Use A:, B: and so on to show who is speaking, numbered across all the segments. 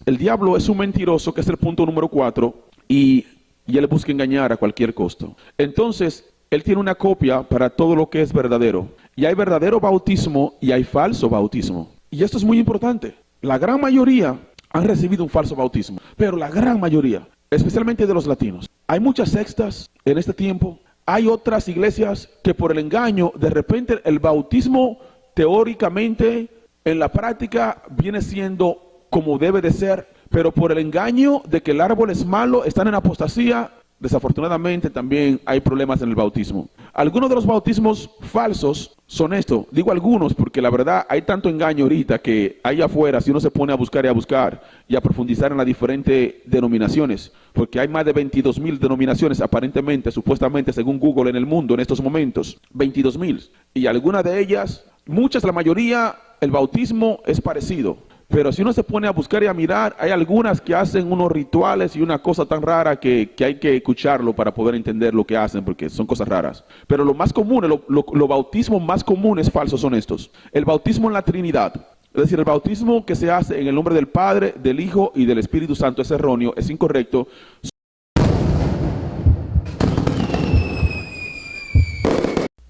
A: El diablo es un mentiroso, que es el punto número 4, y él busca engañar a cualquier costo. Entonces, él tiene una copia para todo lo que es verdadero. Y hay verdadero bautismo y hay falso bautismo. Y esto es muy importante. La gran mayoría han recibido un falso bautismo, pero la gran mayoría, especialmente de los latinos. Hay muchas sectas en este tiempo. Hay otras iglesias que por el engaño, de repente el bautismo teóricamente en la práctica viene siendo como debe de ser, pero por el engaño de que el árbol es malo, están en apostasía. Desafortunadamente también hay problemas en el bautismo. Algunos de los bautismos falsos son esto. Digo algunos porque la verdad hay tanto engaño ahorita que ahí afuera, si uno se pone a buscar y a profundizar en las diferentes denominaciones, porque hay más de 22,000 denominaciones aparentemente, supuestamente, según Google en el mundo en estos momentos, 22,000. Y algunas de ellas, muchas, la mayoría, el bautismo es parecido. Pero si uno se pone a buscar y a mirar, hay algunas que hacen unos rituales y una cosa tan rara que hay que escucharlo para poder entender lo que hacen, porque son cosas raras. Pero lo más común, los bautismos más comunes falsos son estos. El bautismo en la Trinidad, es decir, el bautismo que se hace en el nombre del Padre, del Hijo y del Espíritu Santo, es erróneo, es incorrecto.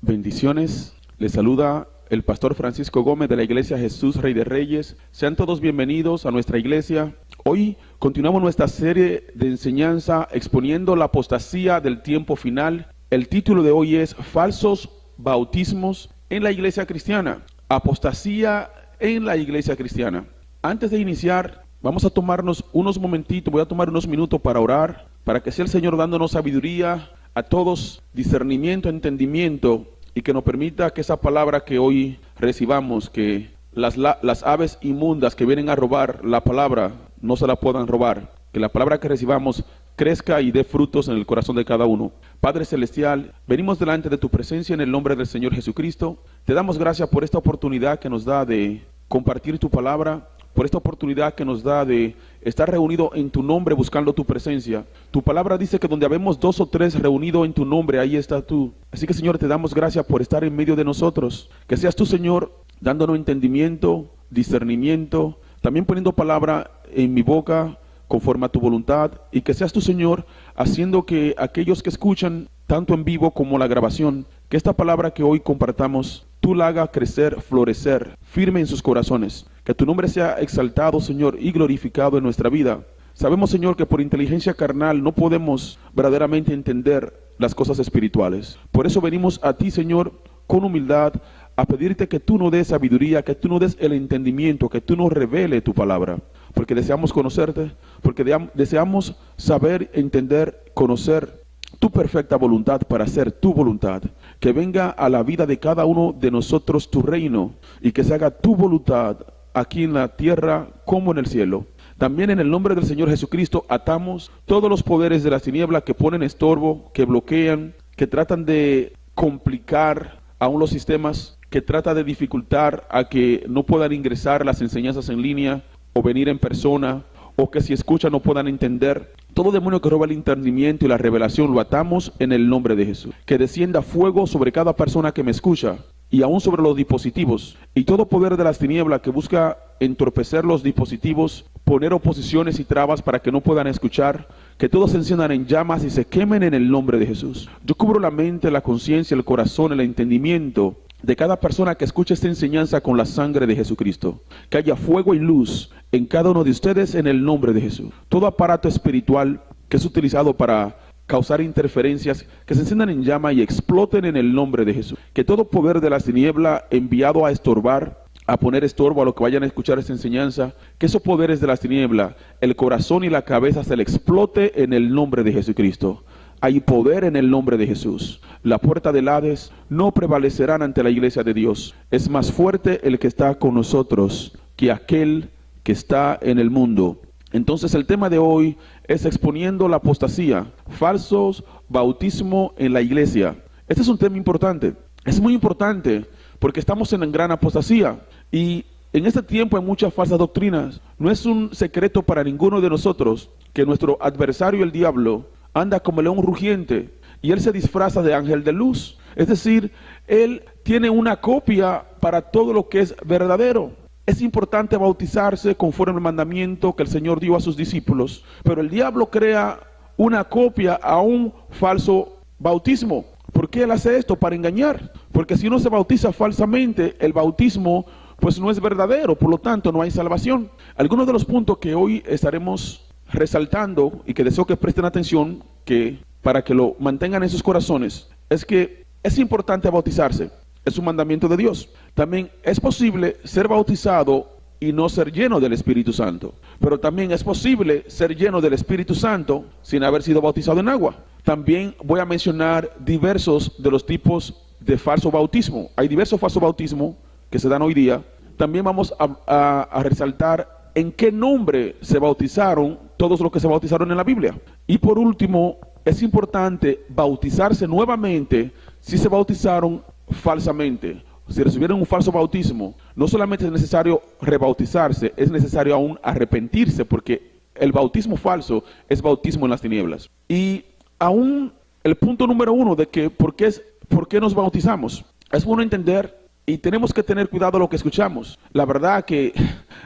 A: Bendiciones, les saluda el pastor Francisco Gómez de la Iglesia Jesús Rey de Reyes. Sean todos bienvenidos a nuestra iglesia. Hoy continuamos nuestra serie de enseñanza exponiendo la apostasía del tiempo final. El título de hoy es Falsos Bautismos en la Iglesia Cristiana. Apostasía en la Iglesia Cristiana. Antes de iniciar, vamos a tomarnos unos momentitos, voy a tomar unos minutos para orar, para que sea el Señor dándonos sabiduría a todos, discernimiento, entendimiento, y que nos permita que esa palabra que hoy recibamos, que las aves inmundas que vienen a robar la palabra no se la puedan robar, que la palabra que recibamos crezca y dé frutos en el corazón de cada uno. Padre Celestial, venimos delante de tu presencia en el nombre del Señor Jesucristo. Te damos gracias por esta oportunidad que nos da de compartir tu palabra, por esta oportunidad que nos da de estar reunido en tu nombre buscando tu presencia. Tu palabra dice que donde habemos 2 o 3 reunidos en tu nombre, ahí estás tú. Así que, Señor, te damos gracias por estar en medio de nosotros. Que seas tú, Señor, dándonos entendimiento, discernimiento, también poniendo palabra en mi boca conforme a tu voluntad, y que seas tú, Señor, haciendo que aquellos que escuchan, tanto en vivo como la grabación, que esta palabra que hoy compartamos, tú la hagas crecer, florecer, firme en sus corazones. Que tu nombre sea exaltado, Señor, y glorificado en nuestra vida. Sabemos, Señor, que por inteligencia carnal no podemos verdaderamente entender las cosas espirituales. Por eso venimos a ti, Señor, con humildad, a pedirte que tú nos des sabiduría, que tú nos des el entendimiento, que tú nos revele tu palabra. Porque deseamos conocerte, porque deseamos saber, entender, conocer tu perfecta voluntad para hacer tu voluntad. Que venga a la vida de cada uno de nosotros tu reino y que se haga tu voluntad aquí en la tierra como en el cielo. También en el nombre del Señor Jesucristo atamos todos los poderes de la tiniebla que ponen estorbo, que bloquean, que tratan de complicar aún los sistemas, que trata de dificultar a que no puedan ingresar las enseñanzas en línea o venir en persona, o que si escuchan no puedan entender. Todo demonio que roba el entendimiento y la revelación lo atamos en el nombre de Jesús. Que descienda fuego sobre cada persona que me escucha y aún sobre los dispositivos. Y todo poder de las tinieblas que busca entorpecer los dispositivos, poner oposiciones y trabas para que no puedan escuchar, que todos se enciendan en llamas y se quemen en el nombre de Jesús. Yo cubro la mente, la conciencia, el corazón, el entendimiento de cada persona que escuche esta enseñanza con la sangre de Jesucristo. Que haya fuego y luz en cada uno de ustedes en el nombre de Jesús. Todo aparato espiritual que es utilizado para causar interferencias, que se enciendan en llama y exploten en el nombre de Jesús. Que todo poder de la tiniebla enviado a estorbar, a poner estorbo a lo que vayan a escuchar esta enseñanza, que esos poderes de la tiniebla, el corazón y la cabeza se le explote en el nombre de Jesucristo. Hay poder en el nombre de Jesús. La puerta del Hades no prevalecerán ante la iglesia de Dios. Es más fuerte el que está con nosotros que aquel que está en el mundo. Entonces el tema de hoy es exponiendo la apostasía, falsos bautismo en la iglesia. Este es un tema importante. Es muy importante porque estamos en gran apostasía y en este tiempo hay muchas falsas doctrinas. No es un secreto para ninguno de nosotros que nuestro adversario, el diablo, anda como león rugiente y él se disfraza de ángel de luz. Es decir, él tiene una copia para todo lo que es verdadero. es importante bautizarse conforme al mandamiento que el Señor dio a sus discípulos, pero el diablo crea una copia a un falso bautismo. ¿Por qué él hace esto? Para engañar. Porque si uno se bautiza falsamente, el bautismo pues no es verdadero, por lo tanto no hay salvación. Algunos de los puntos que hoy estaremos resaltando y que deseo que presten atención, que para que lo mantengan en sus corazones, es que es importante bautizarse. Es un mandamiento de Dios. También es posible ser bautizado y no ser lleno del Espíritu Santo. Pero también es posible ser lleno del Espíritu Santo sin haber sido bautizado en agua. También voy a mencionar diversos de los tipos de falso bautismo. Hay diversos falsos bautismos que se dan hoy día. También vamos a resaltar en qué nombre se bautizaron todos los que se bautizaron en la Biblia. Y por último, es importante bautizarse nuevamente si se bautizaron falsamente. Si recibieron un falso bautismo, no solamente es necesario rebautizarse, es necesario aún arrepentirse, porque el bautismo falso es bautismo en las tinieblas. Y aún el punto número uno de que ¿por qué nos bautizamos? Es bueno entender y tenemos que tener cuidado de lo que escuchamos. La verdad que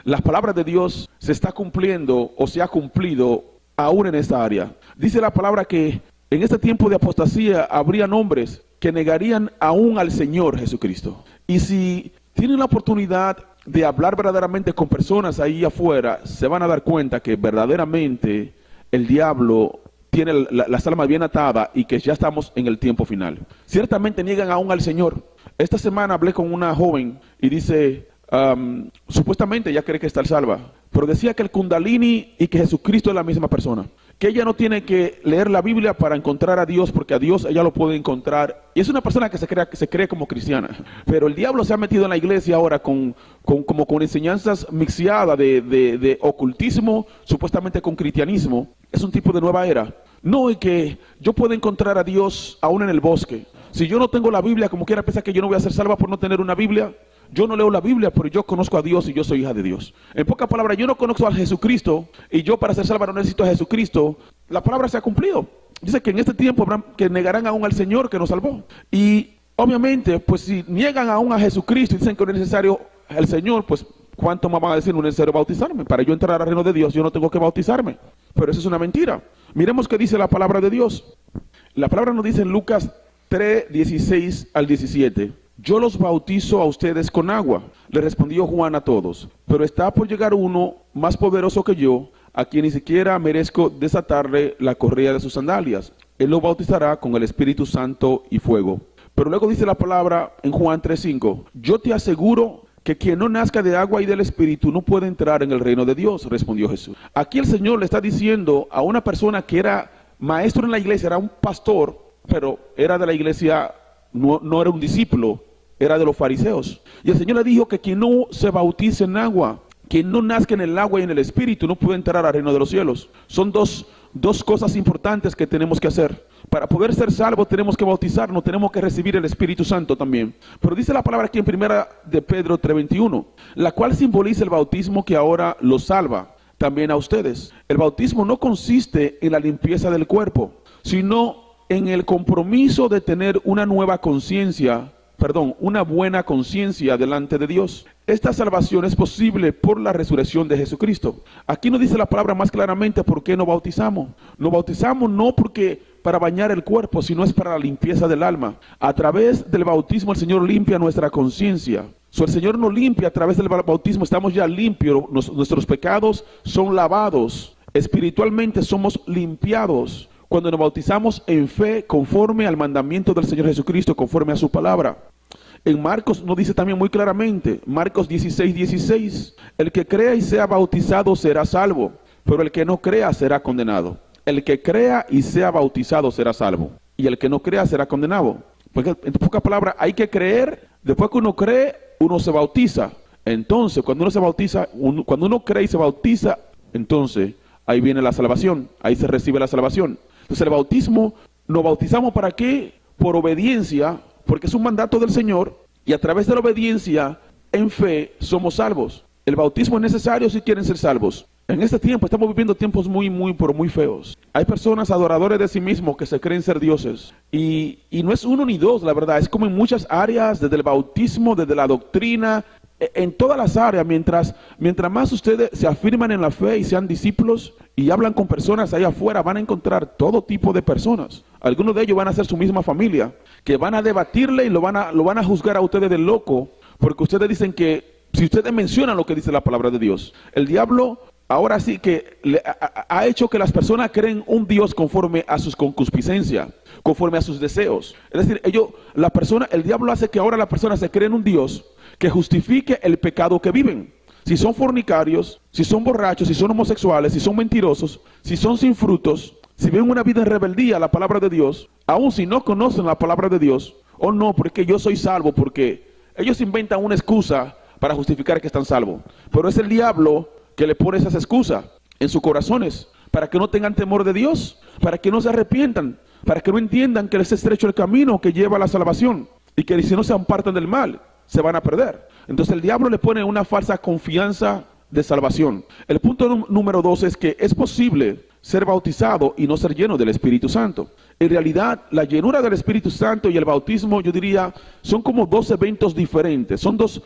A: las palabras de Dios se está cumpliendo o se ha cumplido aún en esta área. Dice la palabra que en este tiempo de apostasía habría hombres que negarían aún al Señor Jesucristo. Y si tienen la oportunidad de hablar verdaderamente con personas ahí afuera, se van a dar cuenta que verdaderamente el diablo tiene las almas bien atadas y que ya estamos en el tiempo final. Ciertamente niegan aún al Señor. Esta semana hablé con una joven y dice, supuestamente ella cree que está salva, pero decía que el Kundalini y que Jesucristo es la misma persona. Que ella no tiene que leer la Biblia para encontrar a Dios, porque a Dios ella lo puede encontrar. Y es una persona que se cree como cristiana. Pero el diablo se ha metido en la iglesia ahora con enseñanzas mixeadas de ocultismo, supuestamente con cristianismo. Es un tipo de nueva era. No, y que yo puedo encontrar a Dios aún en el bosque. Si yo no tengo la Biblia, como quiera piensa que yo no voy a ser salva por no tener una Biblia. Yo no leo la Biblia, pero yo conozco a Dios y yo soy hija de Dios. En pocas palabras, yo no conozco a Jesucristo y yo para ser salva no necesito a Jesucristo. La palabra se ha cumplido. Dice que en este tiempo habrán que negarán aún al Señor que nos salvó. Y obviamente, pues si niegan aún a Jesucristo y dicen que no es necesario al Señor, pues ¿cuánto más van a decir no es necesario bautizarme? Para yo entrar al reino de Dios yo no tengo que bautizarme. Pero eso es una mentira. Miremos qué dice la palabra de Dios. La palabra nos dice en Lucas 3, 16 al 17. Yo los bautizo a ustedes con agua, le respondió Juan a todos, pero está por llegar uno más poderoso que yo, a quien ni siquiera merezco desatarle la correa de sus sandalias. Él lo bautizará con el Espíritu Santo y fuego. Pero luego dice la palabra en Juan 3:5, yo te aseguro que quien no nazca de agua y del Espíritu no puede entrar en el reino de Dios, respondió Jesús. Aquí el Señor le está diciendo a una persona que era maestro en la iglesia, era un pastor, pero era de la iglesia. No era un discípulo, era de los fariseos. Y el Señor le dijo que quien no se bautice en agua, quien no nazca en el agua y en el Espíritu, no puede entrar al reino de los cielos. Son dos cosas importantes que tenemos que hacer. Para poder ser salvos tenemos que bautizarnos, tenemos que recibir el Espíritu Santo también. Pero dice la palabra aquí en 1 de Pedro 3:21, la cual simboliza el bautismo que ahora los salva también a ustedes. El bautismo no consiste en la limpieza del cuerpo, sino en el compromiso de tener una buena conciencia delante de Dios. Esta salvación es posible por la resurrección de Jesucristo. Aquí nos dice la palabra más claramente por qué nos bautizamos. Nos bautizamos no porque para bañar el cuerpo, sino es para la limpieza del alma. A través del bautismo el Señor limpia nuestra conciencia. El Señor nos limpia a través del bautismo, estamos ya limpios, nuestros pecados son lavados, espiritualmente somos limpiados. Cuando nos bautizamos en fe, conforme al mandamiento del Señor Jesucristo, conforme a su palabra. En Marcos nos dice también muy claramente, Marcos 16:16, el que crea y sea bautizado será salvo, pero el que no crea será condenado. El que crea y sea bautizado será salvo, y el que no crea será condenado. Porque en pocas palabras, hay que creer, después que uno cree, uno se bautiza. Entonces, cuando uno se bautiza, cuando uno cree y se bautiza, entonces ahí viene la salvación, ahí se recibe la salvación. Entonces el bautismo, ¿nos bautizamos para qué? Por obediencia, porque es un mandato del Señor, y a través de la obediencia, en fe, somos salvos. El bautismo es necesario si quieren ser salvos. En este tiempo estamos viviendo tiempos pero muy feos. Hay personas adoradores de sí mismos que se creen ser dioses. Y no es uno ni dos, la verdad. Es como en muchas áreas, desde el bautismo, desde la doctrina, en todas las áreas, mientras más ustedes se afirman en la fe y sean discípulos y hablan con personas allá afuera, van a encontrar todo tipo de personas. Algunos de ellos van a ser su misma familia, que van a debatirle y lo van a juzgar a ustedes de loco, porque ustedes dicen que, si ustedes mencionan lo que dice la palabra de Dios, el diablo ahora sí que ha hecho que las personas creen un Dios conforme a sus concupiscencias, conforme a sus deseos. Es decir, el diablo hace que ahora la persona se cree en un Dios que justifique el pecado que viven. Si son fornicarios, si son borrachos, si son homosexuales, si son mentirosos, si son sin frutos, si viven una vida en rebeldía a la palabra de Dios, aun si no conocen la palabra de Dios, o no, porque yo soy salvo, porque ellos inventan una excusa para justificar que están salvos. Pero es el diablo que le pone esas excusas en sus corazones, para que no tengan temor de Dios, para que no se arrepientan, para que no entiendan que es estrecho el camino que lleva a la salvación, y que si no se apartan del mal, se van a perder. Entonces el diablo le pone una falsa confianza de salvación. El punto número 2 es que es posible ser bautizado y no ser lleno del Espíritu Santo. En realidad, la llenura del Espíritu Santo y el bautismo, yo diría, son como dos eventos diferentes. Son dos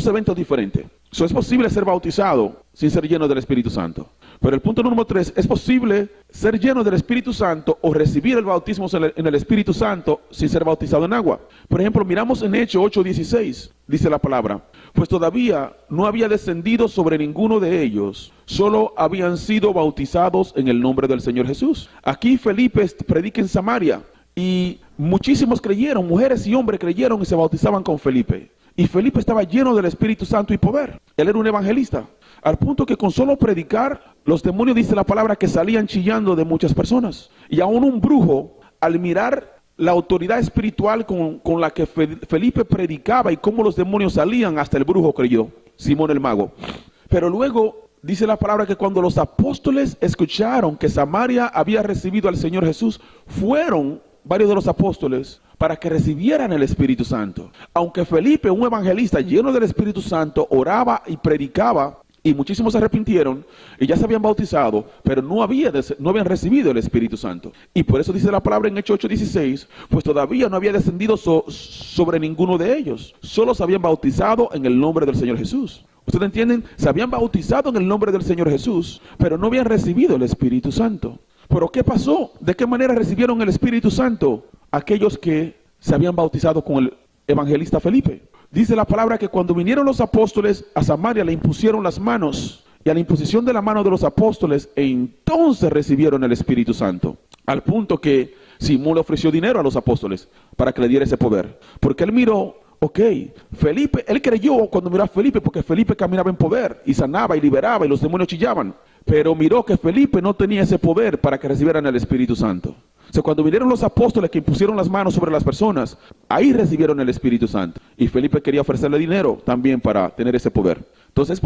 A: eventos diferentes. Es posible ser bautizado sin ser lleno del Espíritu Santo. Pero el punto número 3, es posible ser lleno del Espíritu Santo o recibir el bautismo en el Espíritu Santo sin ser bautizado en agua. Por ejemplo, miramos en Hechos 8:16, dice la palabra: pues todavía no había descendido sobre ninguno de ellos, solo habían sido bautizados en el nombre del Señor Jesús. Aquí Felipe predica en Samaria y muchísimos creyeron, mujeres y hombres creyeron y se bautizaban con Felipe. Y Felipe estaba lleno del Espíritu Santo y poder. Él era un evangelista, al punto que con solo predicar, los demonios, dice la palabra, que salían chillando de muchas personas. Y aún un brujo, al mirar la autoridad espiritual con la que Felipe predicaba y cómo los demonios salían, hasta el brujo creyó, Simón el mago. Pero luego dice la palabra que cuando los apóstoles escucharon que Samaria había recibido al Señor Jesús, fueron varios de los apóstoles para que recibieran el Espíritu Santo. Aunque Felipe, un evangelista lleno del Espíritu Santo, oraba y predicaba, y muchísimos se arrepintieron y ya se habían bautizado, pero no habían recibido el Espíritu Santo. Y por eso dice la palabra en Hechos 8:16, pues todavía no había descendido sobre ninguno de ellos, solo se habían bautizado en el nombre del Señor Jesús. ¿Ustedes entienden? Se habían bautizado en el nombre del Señor Jesús, pero no habían recibido el Espíritu Santo. ¿Pero qué pasó? ¿De qué manera recibieron el Espíritu Santo aquellos que se habían bautizado con el evangelista Felipe? Dice la palabra que cuando vinieron los apóstoles a Samaria, le impusieron las manos, y a la imposición de la mano de los apóstoles, entonces recibieron el Espíritu Santo. Al punto que Simón le ofreció dinero a los apóstoles para que le diera ese poder. Porque él miró, Felipe, él creyó cuando miró a Felipe, porque Felipe caminaba en poder y sanaba y liberaba y los demonios chillaban. Pero miró que Felipe no tenía ese poder para que recibieran el Espíritu Santo. O sea, cuando vinieron los apóstoles que impusieron las manos sobre las personas, ahí recibieron el Espíritu Santo. Y Felipe quería ofrecerle dinero también para tener ese poder. Entonces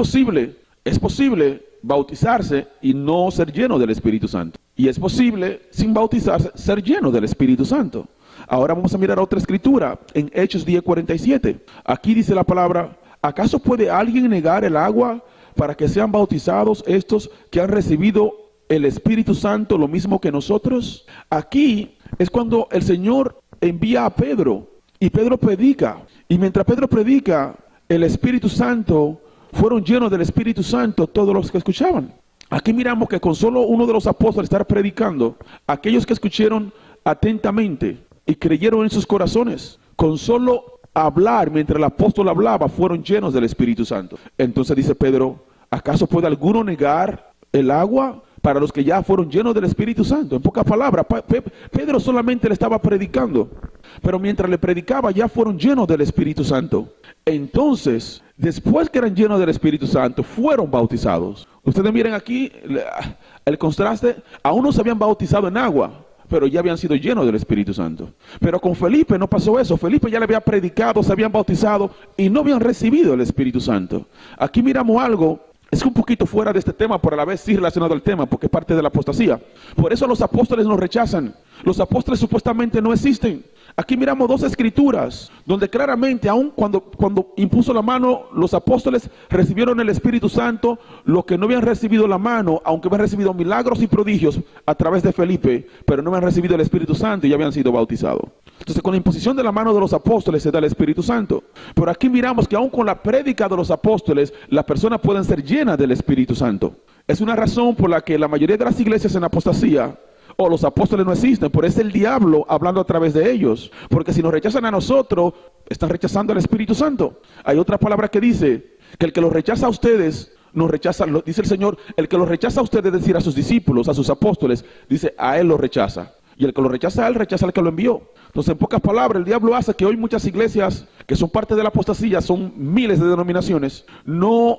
A: es posible bautizarse y no ser lleno del Espíritu Santo. Y es posible, sin bautizarse, ser lleno del Espíritu Santo. Ahora vamos a mirar otra escritura en Hechos 10:47. Aquí dice la palabra: ¿acaso puede alguien negar el agua para que sean bautizados estos que han recibido el Espíritu Santo lo mismo que nosotros? Aquí es cuando el Señor envía a Pedro y Pedro predica. Y mientras Pedro predica, el Espíritu Santo, fueron llenos del Espíritu Santo todos los que escuchaban. Aquí miramos que con solo uno de los apóstoles estar predicando, aquellos que escucharon atentamente y creyeron en sus corazones, con solo hablar mientras el apóstol hablaba, fueron llenos del Espíritu Santo. Entonces dice Pedro: ¿acaso puede alguno negar el agua para los que ya fueron llenos del Espíritu Santo? En pocas palabras, Pedro solamente le estaba predicando, pero mientras le predicaba ya fueron llenos del Espíritu Santo. Entonces, después que eran llenos del Espíritu Santo, fueron bautizados. Ustedes miren aquí el contraste. Aún no se habían bautizado en agua, pero ya habían sido llenos del Espíritu Santo. Pero con Felipe no pasó eso. Felipe ya le había predicado, se habían bautizado y no habían recibido el Espíritu Santo. Aquí miramos algo, es un poquito fuera de este tema, pero a la vez sí relacionado al tema, porque es parte de la apostasía. Por eso los apóstoles nos rechazan. Los apóstoles supuestamente no existen. Aquí miramos dos escrituras donde claramente, aun cuando impuso la mano, los apóstoles recibieron el Espíritu Santo. Los que no habían recibido la mano, aunque habían recibido milagros y prodigios a través de Felipe, pero no habían recibido el Espíritu Santo y ya habían sido bautizados. Entonces, con la imposición de la mano de los apóstoles se da el Espíritu Santo. Pero aquí miramos que aún con la prédica de los apóstoles, las personas pueden ser llenas del Espíritu Santo. Es una razón por la que la mayoría de las iglesias en apostasía o los apóstoles no existen, pero es el diablo hablando a través de ellos. Porque si nos rechazan a nosotros, están rechazando al Espíritu Santo. Hay otra palabra que dice que el que los rechaza a ustedes, nos rechaza, dice el Señor, el que los rechaza a ustedes, es decir, a sus discípulos, a sus apóstoles, dice, a él lo rechaza. Y el que lo rechaza a él, rechaza al que lo envió. Entonces, en pocas palabras, el diablo hace que hoy muchas iglesias, que son parte de la apostasía, son miles de denominaciones, no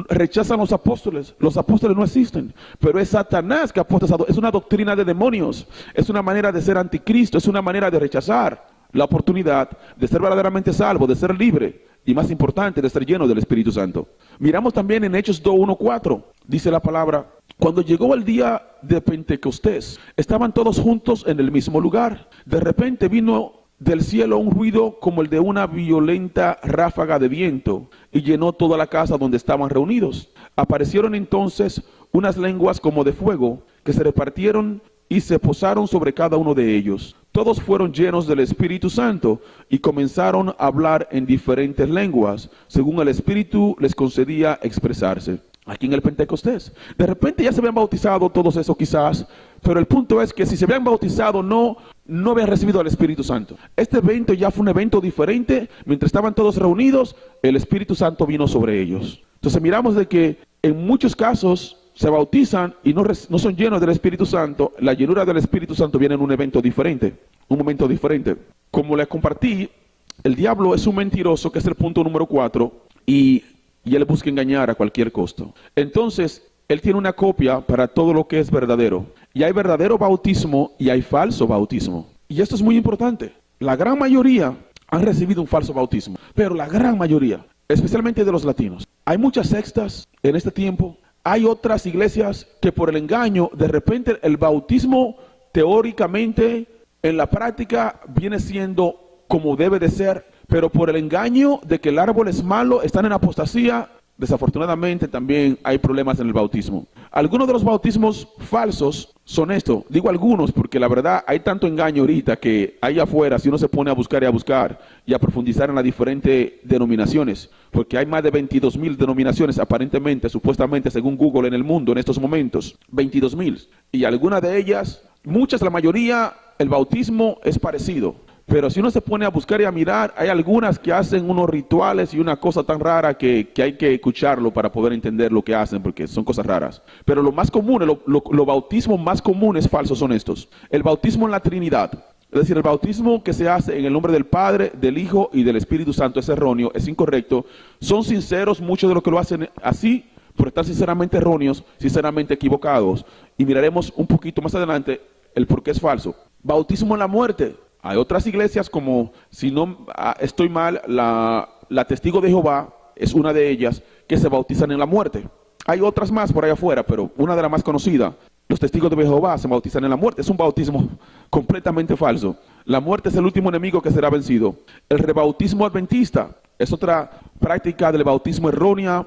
A: rechazan los apóstoles no existen, pero es Satanás que ha apostasado. Es una doctrina de demonios, es una manera de ser anticristo, es una manera de rechazar la oportunidad de ser verdaderamente salvo, de ser libre y, más importante, de ser lleno del Espíritu Santo. Miramos también en Hechos 2:1-4, dice la palabra: cuando llegó el día de Pentecostés, estaban todos juntos en el mismo lugar. De repente vino del cielo un ruido como el de una violenta ráfaga de viento y llenó toda la casa donde estaban reunidos. Aparecieron entonces unas lenguas como de fuego que se repartieron y se posaron sobre cada uno de ellos. Todos fueron llenos del Espíritu Santo y comenzaron a hablar en diferentes lenguas, según el Espíritu les concedía expresarse. Aquí en el Pentecostés, de repente ya se habían bautizado todos esos quizás, pero el punto es que si se habían bautizado no habían recibido al Espíritu Santo. Este evento ya fue un evento diferente. Mientras estaban todos reunidos, el Espíritu Santo vino sobre ellos. Entonces miramos de que en muchos casos se bautizan y no son llenos del Espíritu Santo. La llenura del Espíritu Santo viene en un evento diferente, un momento diferente. Como les compartí, el diablo es un mentiroso, que es el punto número 4, y él busca engañar a cualquier costo. Entonces, él tiene una copia para todo lo que es verdadero. Y hay verdadero bautismo y hay falso bautismo. Y esto es muy importante. La gran mayoría han recibido un falso bautismo, pero la gran mayoría, especialmente de los latinos. Hay muchas sectas en este tiempo. Hay otras iglesias que por el engaño, de repente el bautismo teóricamente en la práctica viene siendo como debe de ser, pero por el engaño de que el árbol es malo, están en apostasía. Desafortunadamente también hay problemas en el bautismo. Algunos de los bautismos falsos son esto. Digo algunos porque la verdad hay tanto engaño ahorita que ahí afuera, si uno se pone a buscar y a profundizar en las diferentes denominaciones, porque hay más de 22,000 denominaciones aparentemente, supuestamente, según Google, en el mundo en estos momentos. 22,000. Y algunas de ellas, muchas, la mayoría, el bautismo es parecido. Pero si uno se pone a buscar y a mirar, hay algunas que hacen unos rituales y una cosa tan rara que hay que escucharlo para poder entender lo que hacen, porque son cosas raras. Pero lo más común, los bautismos más comunes falsos son estos. El bautismo en la Trinidad, es decir, el bautismo que se hace en el nombre del Padre, del Hijo y del Espíritu Santo, es erróneo, es incorrecto. Son sinceros muchos de los que lo hacen así, por estar sinceramente erróneos, sinceramente equivocados. Y miraremos un poquito más adelante el por qué es falso. Bautismo en la muerte. Hay otras iglesias como, si no estoy mal, la Testigo de Jehová es una de ellas, que se bautizan en la muerte. Hay otras más por allá afuera, pero una de las más conocidas, los Testigos de Jehová se bautizan en la muerte. Es un bautismo completamente falso. La muerte es el último enemigo que será vencido. El rebautismo adventista es otra práctica del bautismo errónea,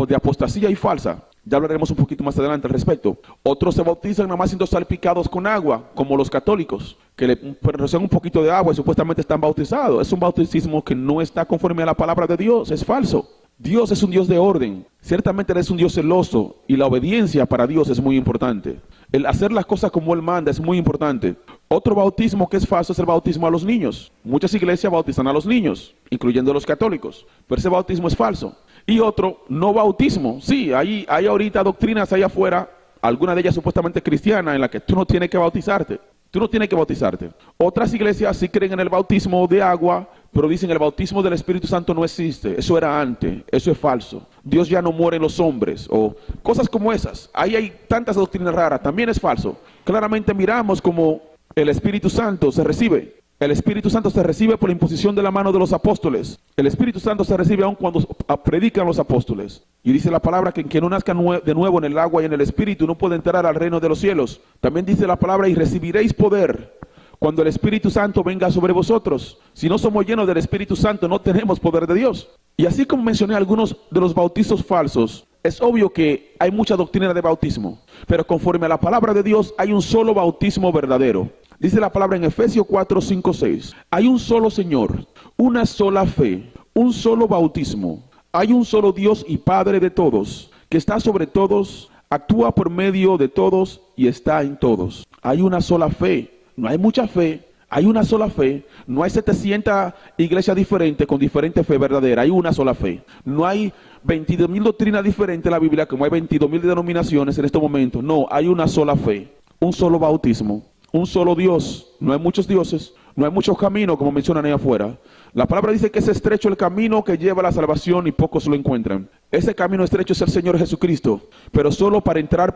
A: de apostasía y falsa. Ya hablaremos un poquito más adelante al respecto. Otros se bautizan nada más siendo salpicados con agua, como los católicos, que le rocian un poquito de agua y supuestamente están bautizados. Es un bautismo que no está conforme a la palabra de Dios, es falso. Dios es un Dios de orden. Ciertamente Él es un Dios celoso y la obediencia para Dios es muy importante. El hacer las cosas como Él manda es muy importante. Otro bautismo que es falso es el bautismo a los niños. Muchas iglesias bautizan a los niños, incluyendo los católicos, pero ese bautismo es falso. Y otro, no bautismo. Sí, hay ahorita doctrinas allá afuera, algunas de ellas supuestamente cristianas, en las que tú no tienes que bautizarte. Tú no tienes que bautizarte. Otras iglesias sí creen en el bautismo de agua, pero dicen el bautismo del Espíritu Santo no existe. Eso era antes, eso es falso. Dios ya no muere en los hombres, o cosas como esas. Ahí hay tantas doctrinas raras, también es falso. Claramente miramos como el Espíritu Santo se recibe. El Espíritu Santo se recibe por la imposición de la mano de los apóstoles. El Espíritu Santo se recibe aun cuando predican los apóstoles. Y dice la palabra que en quien no nazca de nuevo en el agua y en el Espíritu no puede entrar al reino de los cielos. También dice la palabra, y recibiréis poder cuando el Espíritu Santo venga sobre vosotros. Si no somos llenos del Espíritu Santo, no tenemos poder de Dios. Y así como mencioné algunos de los bautizos falsos, es obvio que hay mucha doctrina de bautismo. Pero conforme a la palabra de Dios, hay un solo bautismo verdadero. Dice la palabra en Efesios 4, 5, 6. Hay un solo Señor, una sola fe, un solo bautismo. Hay un solo Dios y Padre de todos, que está sobre todos, actúa por medio de todos y está en todos. Hay una sola fe, no hay mucha fe, hay una sola fe. No hay 700 iglesias diferentes con diferente fe verdadera, hay una sola fe. No hay 22,000 doctrinas diferentes en la Biblia, como hay 22,000 denominaciones en este momento. No, hay una sola fe, un solo bautismo, un solo Dios. No hay muchos dioses, no hay muchos caminos como mencionan ahí afuera. La palabra dice que es estrecho el camino que lleva a la salvación y pocos lo encuentran. Ese camino estrecho es el Señor Jesucristo, pero solo para entrar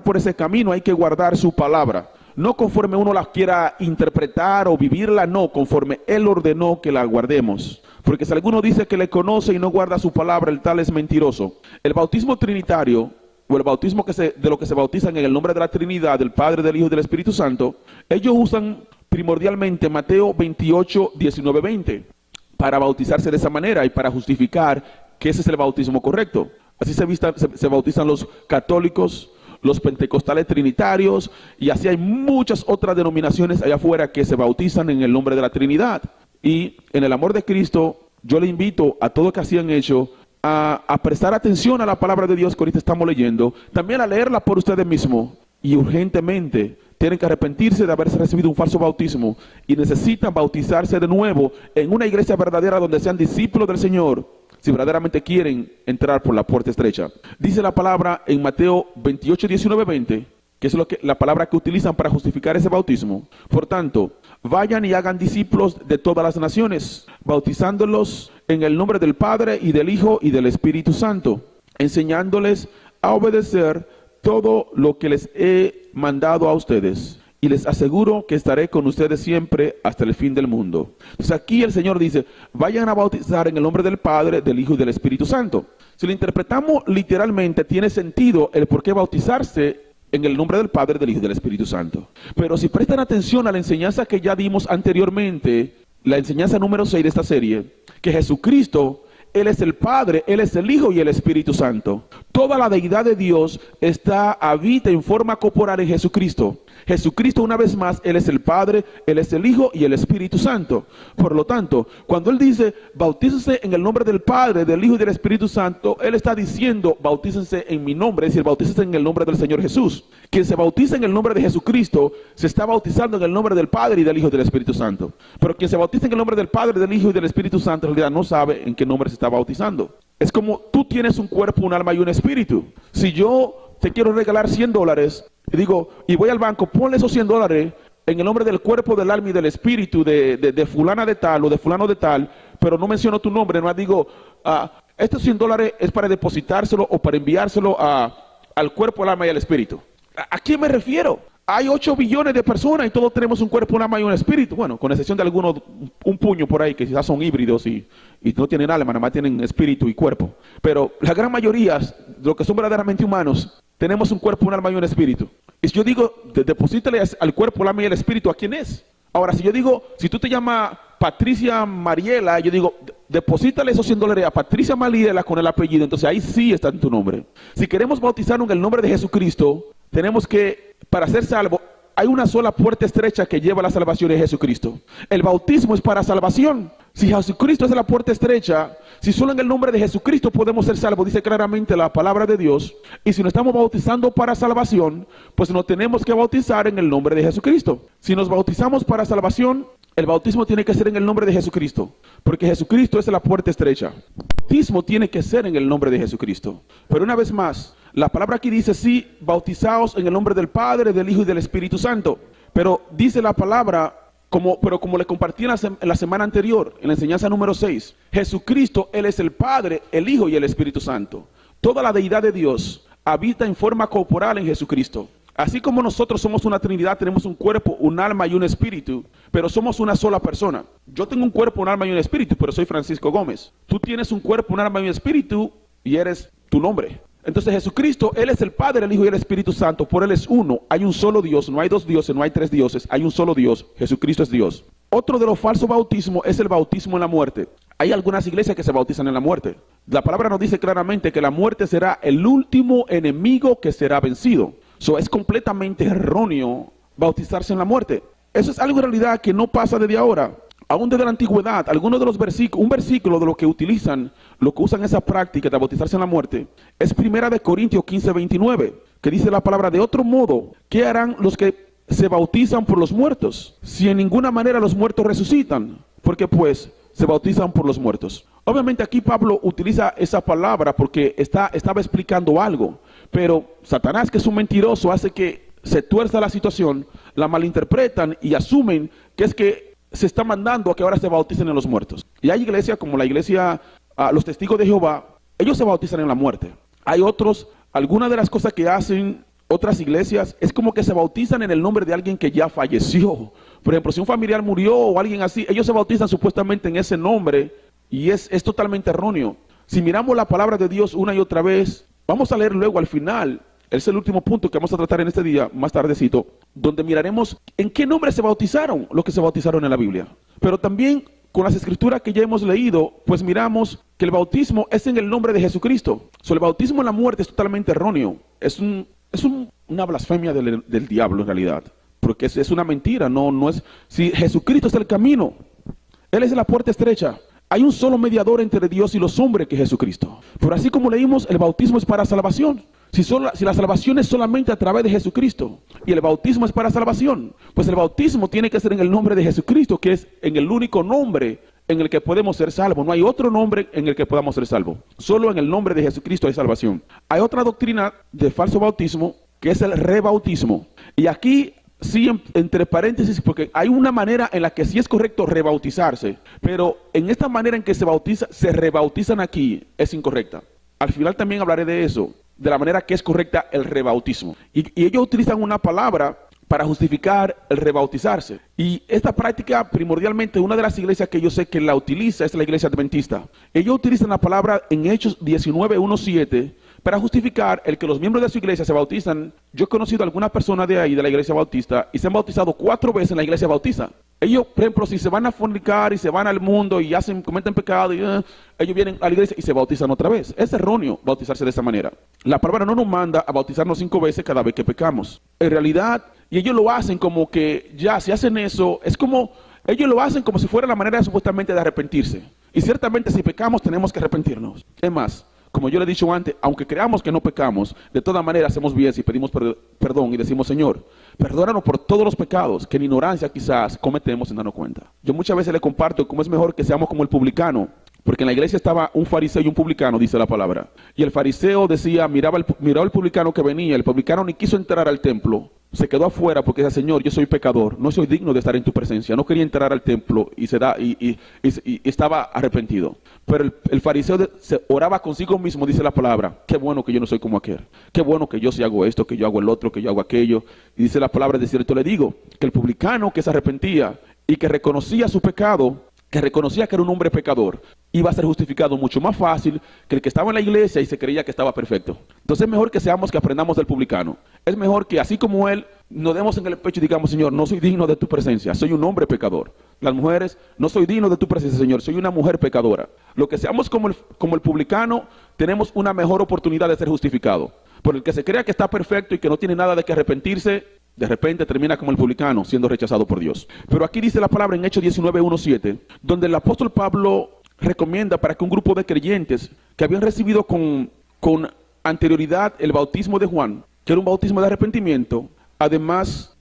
A: por ese camino hay que guardar su palabra. No conforme uno la quiera interpretar o vivirla, no, conforme Él ordenó que la guardemos. Porque si alguno dice que le conoce y no guarda su palabra, el tal es mentiroso. El bautismo trinitario, o el bautismo de lo que se bautizan en el nombre de la Trinidad, del Padre, del Hijo y del Espíritu Santo, ellos usan primordialmente Mateo 28, 19, 20, para bautizarse de esa manera y para justificar que ese es el bautismo correcto. Así se bautizan los católicos, los pentecostales trinitarios, y así hay muchas otras denominaciones allá afuera que se bautizan en el nombre de la Trinidad. Y en el amor de Cristo, yo le invito a todos que así han hecho a prestar atención a la palabra de Dios que ahorita estamos leyendo, también a leerla por ustedes mismos, y urgentemente tienen que arrepentirse de haberse recibido un falso bautismo y necesitan bautizarse de nuevo en una iglesia verdadera donde sean discípulos del Señor, si verdaderamente quieren entrar por la puerta estrecha. Dice la palabra en Mateo 28, 19, 20, que es la palabra que utilizan para justificar ese bautismo. Por tanto, vayan y hagan discípulos de todas las naciones, bautizándolos en el nombre del Padre y del Hijo y del Espíritu Santo, enseñándoles a obedecer todo lo que les he mandado a ustedes. Y les aseguro que estaré con ustedes siempre hasta el fin del mundo. Entonces aquí el Señor dice, vayan a bautizar en el nombre del Padre, del Hijo y del Espíritu Santo. Si lo interpretamos literalmente, tiene sentido el por qué bautizarse en el nombre del Padre, del Hijo y del Espíritu Santo. Pero si prestan atención a la enseñanza que ya dimos anteriormente, la enseñanza número 6 de esta serie, que Jesucristo, Él es el Padre, Él es el Hijo y el Espíritu Santo. Toda la deidad de Dios habita en forma corporal en Jesucristo. Jesucristo, una vez más, Él es el Padre, Él es el Hijo y el Espíritu Santo. Por lo tanto, cuando Él dice, bautícense en el nombre del Padre, del Hijo y del Espíritu Santo, Él está diciendo, bautícense en mi nombre, es decir, bautícense en el nombre del Señor Jesús. Quien se bautiza en el nombre de Jesucristo, se está bautizando en el nombre del Padre y del Hijo y del Espíritu Santo. Pero quien se bautiza en el nombre del Padre, del Hijo y del Espíritu Santo, en realidad no sabe en qué nombre se está bautizando. Es como tú tienes un cuerpo, un alma y un espíritu. Si yo te quiero regalar $100, y digo, y voy al banco, ponle esos $100 en el nombre del cuerpo, del alma y del espíritu de fulana de tal o de fulano de tal, pero no menciono tu nombre, no digo, estos $100 es para depositárselo o para enviárselo al cuerpo, al alma y al espíritu. ¿A quién me refiero? Hay 8 billones de personas y todos tenemos un cuerpo, un alma y un espíritu. Bueno, con excepción de algunos, un puño por ahí que quizás son híbridos y no tienen alma, nada más tienen espíritu y cuerpo. Pero la gran mayoría, los que son verdaderamente humanos, tenemos un cuerpo, un alma y un espíritu. Y si yo digo, deposítale al cuerpo, el alma y el espíritu, ¿a quién es? Ahora, si yo digo, si tú te llamas Patricia Mariela, yo digo, deposítale esos $100 a Patricia Mariela con el apellido, entonces ahí sí está en tu nombre. Si queremos bautizarnos en el nombre de Jesucristo, tenemos que, para ser salvo, hay una sola puerta estrecha que lleva a la salvación, es Jesucristo. El bautismo es para salvación. Si Jesucristo es la puerta estrecha, si solo en el nombre de Jesucristo podemos ser salvos, dice claramente la palabra de Dios, y si nos estamos bautizando para salvación, pues nos tenemos que bautizar en el nombre de Jesucristo. Si nos bautizamos para salvación, el bautismo tiene que ser en el nombre de Jesucristo, porque Jesucristo es la puerta estrecha. El bautismo tiene que ser en el nombre de Jesucristo. Pero una vez más, la palabra aquí dice, sí, bautizaos en el nombre del Padre, del Hijo y del Espíritu Santo. Pero dice la palabra, como le compartí en la semana anterior, en la enseñanza número 6, Jesucristo, Él es el Padre, el Hijo y el Espíritu Santo. Toda la deidad de Dios habita en forma corporal en Jesucristo. Así como nosotros somos una Trinidad, tenemos un cuerpo, un alma y un espíritu, pero somos una sola persona. Yo tengo un cuerpo, un alma y un espíritu, pero soy Francisco Gómez. Tú tienes un cuerpo, un alma y un espíritu y eres tu nombre. Entonces Jesucristo, Él es el Padre, el Hijo y el Espíritu Santo. Por Él es uno. Hay un solo Dios, no hay dos dioses, no hay tres dioses. Hay un solo Dios. Jesucristo es Dios. Otro de los falsos bautismos es el bautismo en la muerte. Hay algunas iglesias que se bautizan en la muerte. La palabra nos dice claramente que la muerte será el último enemigo que será vencido. Es completamente erróneo bautizarse en la muerte. Eso es algo en realidad que no pasa desde ahora. Aún desde la antigüedad, algunos de los versículos, un versículo de lo que usan esa práctica de bautizarse en la muerte, es 1 Corintios 15:29, que dice la palabra: de otro modo, ¿qué harán los que se bautizan por los muertos? Si en ninguna manera los muertos resucitan, porque pues se bautizan por los muertos. Obviamente aquí Pablo utiliza esa palabra porque estaba explicando algo, pero Satanás, que es un mentiroso, hace que se tuerza la situación, la malinterpretan y asumen que es que se está mandando a que ahora se bauticen en los muertos. Y hay iglesias como la iglesia, los testigos de Jehová, ellos se bautizan en la muerte. Hay otros, algunas de las cosas que hacen otras iglesias es como que se bautizan en el nombre de alguien que ya falleció. Por ejemplo, si un familiar murió o alguien así, ellos se bautizan supuestamente en ese nombre y es totalmente erróneo. Si miramos la palabra de Dios una y otra vez, vamos a leer luego al final, es el último punto que vamos a tratar en este día, más tardecito, donde miraremos en qué nombre se bautizaron los que se bautizaron en la Biblia. Pero también con las escrituras que ya hemos leído, pues miramos que el bautismo es en el nombre de Jesucristo. El bautismo en la muerte es totalmente erróneo. Es una blasfemia del diablo en realidad, porque es una mentira. No es. Si Jesucristo es el camino, Él es la puerta estrecha. Hay un solo mediador entre Dios y los hombres, que es Jesucristo. Pero así como leímos, el bautismo es para salvación. Si la salvación es solamente a través de Jesucristo y el bautismo es para salvación, pues el bautismo tiene que ser en el nombre de Jesucristo, que es en el único nombre en el que podemos ser salvos. No hay otro nombre en el que podamos ser salvos. Solo en el nombre de Jesucristo hay salvación. Hay otra doctrina de falso bautismo, que es el rebautismo. Y aquí sí, entre paréntesis, porque hay una manera en la que sí es correcto rebautizarse, pero en esta manera en que se rebautizan aquí, es incorrecta. Al final también hablaré de eso, de la manera que es correcta el rebautismo. Y ellos utilizan una palabra para justificar el rebautizarse. Y esta práctica, primordialmente, una de las iglesias que yo sé que la utiliza es la iglesia adventista. Ellos utilizan la palabra en Hechos 19:1-7 para justificar el que los miembros de su iglesia se bautizan. Yo he conocido a algunas personas de ahí, de la iglesia bautista, y se han bautizado 4 veces en la iglesia bautista. Ellos, por ejemplo, si se van a fornicar y se van al mundo y cometen pecado, ellos vienen a la iglesia y se bautizan otra vez. Es erróneo bautizarse de esa manera. La palabra no nos manda a bautizarnos 5 veces cada vez que pecamos. En realidad, y ellos lo hacen como que ya, si hacen eso, es como, ellos lo hacen como si fuera la manera supuestamente de arrepentirse. Y ciertamente si pecamos tenemos que arrepentirnos. Es más, como yo le he dicho antes, aunque creamos que no pecamos, de todas maneras hacemos bien si pedimos perdón y decimos: Señor, perdónanos por todos los pecados que en ignorancia quizás cometemos sin darnos cuenta. Yo muchas veces le comparto cómo es mejor que seamos como el publicano, porque en la iglesia estaba un fariseo y un publicano, dice la palabra. Y el fariseo decía, miraba al publicano que venía, el publicano ni quiso entrar al templo, se quedó afuera porque decía: Señor, yo soy pecador, no soy digno de estar en tu presencia. No quería entrar al templo y estaba arrepentido. Pero el fariseo se oraba consigo mismo, dice la palabra: qué bueno que yo no soy como aquel, qué bueno que yo sí hago esto, que yo hago el otro, que yo hago aquello. Y dice la palabra: de cierto le digo, que el publicano que se arrepentía y que reconocía su pecado, que reconocía que era un hombre pecador, iba a ser justificado mucho más fácil que el que estaba en la iglesia y se creía que estaba perfecto. Entonces es mejor que aprendamos del publicano. Es mejor que así como él, nos demos en el pecho y digamos: Señor, no soy digno de tu presencia, soy un hombre pecador. Las mujeres: no soy digno de tu presencia, Señor, soy una mujer pecadora. Lo que seamos como el publicano, tenemos una mejor oportunidad de ser justificado. Por el que se crea que está perfecto y que no tiene nada de que arrepentirse, de repente termina como el publicano, siendo rechazado por Dios. Pero aquí dice la palabra en Hechos 19:1-7, donde el apóstol Pablo recomienda para que un grupo de creyentes que habían recibido con anterioridad el bautismo de Juan, que era un bautismo de arrepentimiento, además,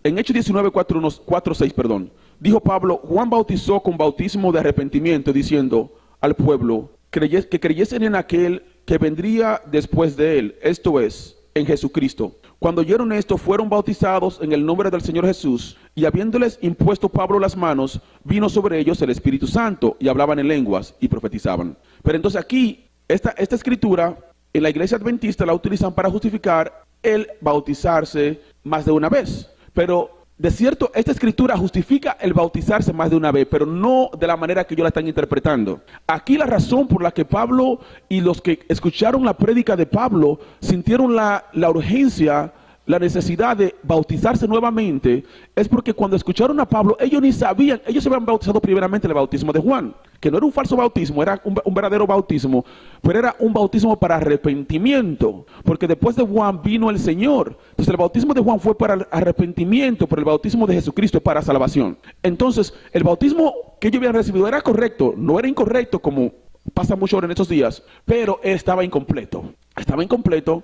A: en Hechos 19:4-6, dijo Pablo: Juan bautizó con bautismo de arrepentimiento, diciendo al pueblo que creyesen en aquel que vendría después de él, esto es, en Jesucristo. Cuando oyeron esto, fueron bautizados en el nombre del Señor Jesús, y habiéndoles impuesto Pablo las manos, vino sobre ellos el Espíritu Santo, y hablaban en lenguas y profetizaban. Pero entonces aquí, esta escritura, en la iglesia adventista la utilizan para justificar el bautizarse más de una vez. Pero de cierto, esta escritura justifica el bautizarse más de una vez, pero no de la manera que ellos la están interpretando. Aquí la razón por la que Pablo y los que escucharon la prédica de Pablo sintieron la urgencia la necesidad de bautizarse nuevamente es porque cuando escucharon a Pablo, ellos ni sabían, ellos se habían bautizado primeramente en el bautismo de Juan, que no era un falso bautismo, era un verdadero bautismo, pero era un bautismo para arrepentimiento, porque después de Juan vino el Señor. Entonces el bautismo de Juan fue para arrepentimiento, pero el bautismo de Jesucristo para salvación. Entonces el bautismo que ellos habían recibido era correcto, no era incorrecto como pasa mucho ahora en estos días, pero estaba incompleto. Estaba incompleto.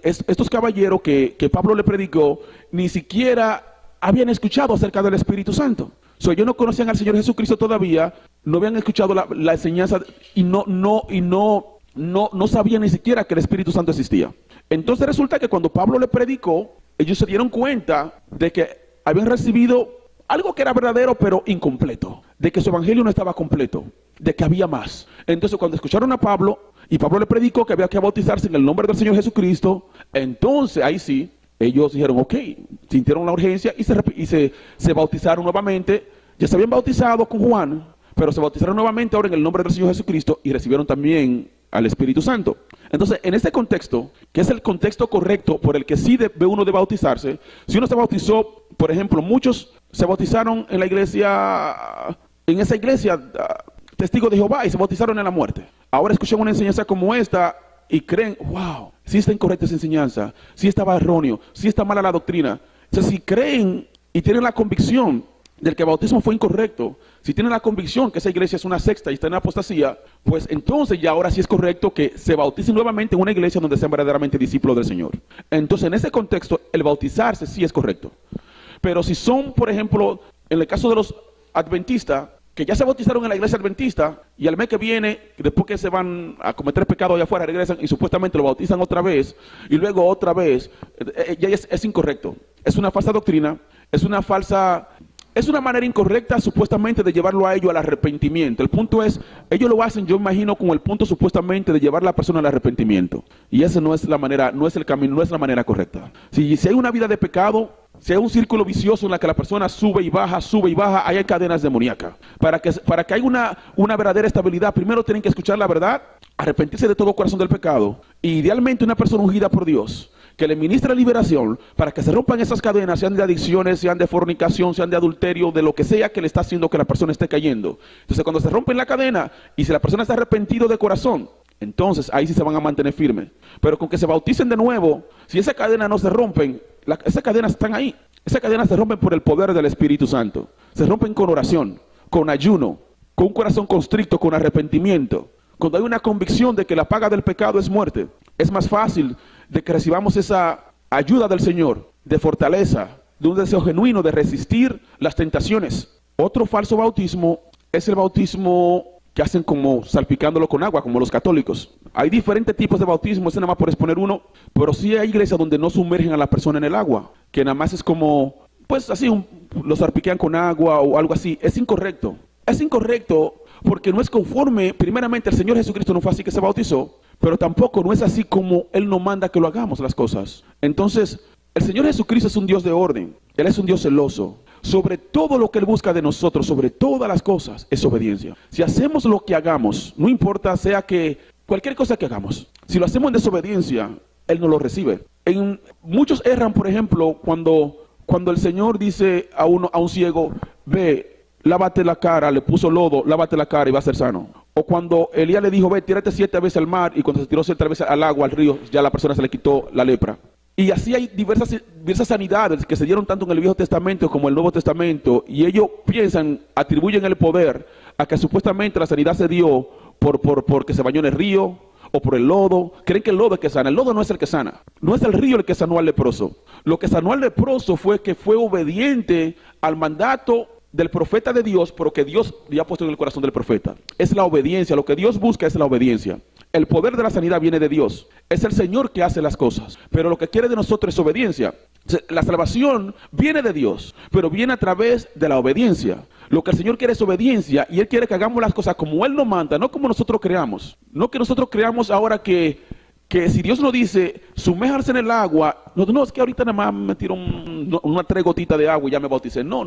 A: Estos caballeros que Pablo le predicó, ni siquiera habían escuchado acerca del Espíritu Santo. Ellos no conocían al Señor Jesucristo todavía, no habían escuchado la enseñanza y no sabían ni siquiera que el Espíritu Santo existía. Entonces resulta que cuando Pablo le predicó, ellos se dieron cuenta de que habían recibido algo que era verdadero pero incompleto, de que su evangelio no estaba completo, de que había más. Entonces cuando escucharon a Pablo, y Pablo le predicó que había que bautizarse en el nombre del Señor Jesucristo, entonces ahí sí, ellos dijeron, ok, sintieron la urgencia y se bautizaron nuevamente. Ya se habían bautizado con Juan, pero se bautizaron nuevamente ahora en el nombre del Señor Jesucristo y recibieron también al Espíritu Santo. Entonces, en este contexto, que es el contexto correcto por el que sí debe uno de bautizarse, si uno se bautizó, por ejemplo, muchos se bautizaron en la iglesia, en esa iglesia, testigos de Jehová, y se bautizaron en la muerte. Ahora escuchan una enseñanza como esta y creen, wow, sí está incorrecta esa enseñanza, sí estaba erróneo, sí está mala la doctrina. Entonces, si creen y tienen la convicción del que el bautismo fue incorrecto, si tienen la convicción que esa iglesia es una secta y está en apostasía, pues entonces ya ahora sí es correcto que se bauticen nuevamente en una iglesia donde sean verdaderamente discípulos del Señor. Entonces, en ese contexto, el bautizarse sí es correcto. Pero si son, por ejemplo, en el caso de los adventistas, que ya se bautizaron en la iglesia adventista y al mes que viene, después que se van a cometer pecado allá afuera, regresan y supuestamente lo bautizan otra vez y luego otra vez, ya es incorrecto. Es una falsa doctrina, es una manera incorrecta supuestamente de llevarlo a ellos al arrepentimiento. El punto es, ellos lo hacen, yo imagino, con el punto supuestamente de llevar a la persona al arrepentimiento. Y esa no es la manera, no es el camino, no es la manera correcta. Si hay una vida de pecado, si hay un círculo vicioso en la que la persona sube y baja, ahí hay cadenas demoníacas. Para que haya una verdadera estabilidad, primero tienen que escuchar la verdad, arrepentirse de todo corazón del pecado. Y idealmente una persona ungida por Dios, que le ministre liberación para que se rompan esas cadenas, sean de adicciones, sean de fornicación, sean de adulterio, de lo que sea que le está haciendo que la persona esté cayendo. Entonces cuando se rompen la cadena y si la persona está arrepentido de corazón, entonces ahí sí se van a mantener firmes. Pero con que se bauticen de nuevo, si esa cadena no se rompen, esas cadenas están ahí. Esas cadenas se rompen por el poder del Espíritu Santo. Se rompen con oración, con ayuno, con un corazón constricto, con arrepentimiento. Cuando hay una convicción de que la paga del pecado es muerte, es más fácil de que recibamos esa ayuda del Señor, de fortaleza, de un deseo genuino de resistir las tentaciones. Otro falso bautismo es el bautismo que hacen como salpicándolo con agua, como los católicos. Hay diferentes tipos de bautismo, ese nada más por exponer uno, pero sí hay iglesias donde no sumergen a la persona en el agua, que nada más es como, pues así, lo salpiquean con agua o algo así. Es incorrecto. Es incorrecto porque no es conforme, primeramente el Señor Jesucristo no fue así que se bautizó, pero tampoco no es así como Él nos manda que lo hagamos las cosas. Entonces, el Señor Jesucristo es un Dios de orden, Él es un Dios celoso. Sobre todo lo que Él busca de nosotros, sobre todas las cosas, es obediencia. Si hacemos lo que hagamos, no importa sea que cualquier cosa que hagamos, si lo hacemos en desobediencia, Él no lo recibe. Muchos erran, por ejemplo, cuando el Señor dice a un ciego, ve, lávate la cara, le puso lodo, lávate la cara y va a ser sano. O cuando Elías le dijo, ve, tírate 7 veces al mar, y cuando se tiró 7 veces al agua, al río, ya a la persona se le quitó la lepra. Y así hay diversas sanidades que se dieron tanto en el Viejo Testamento como en el Nuevo Testamento, y ellos atribuyen el poder a que supuestamente la sanidad se dio porque se bañó en el río o por el lodo. Creen que el lodo es el que sana. El lodo no es el que sana, no es el río el que sanó al leproso. Lo que sanó al leproso fue que fue obediente al mandato del profeta de Dios, pero que Dios le ha puesto en el corazón del profeta. Es la obediencia, lo que Dios busca es la obediencia. El poder de la sanidad viene de Dios. Es el Señor que hace las cosas, pero lo que quiere de nosotros es obediencia. La salvación viene de Dios, pero viene a través de la obediencia. Lo que el Señor quiere es obediencia, y Él quiere que hagamos las cosas como Él nos manda, no como nosotros creamos. No que nosotros creamos ahora que si Dios nos dice sumerjarse en el agua, no es que ahorita nada más me tiro una 3 gotitas de agua y ya me bauticé. No,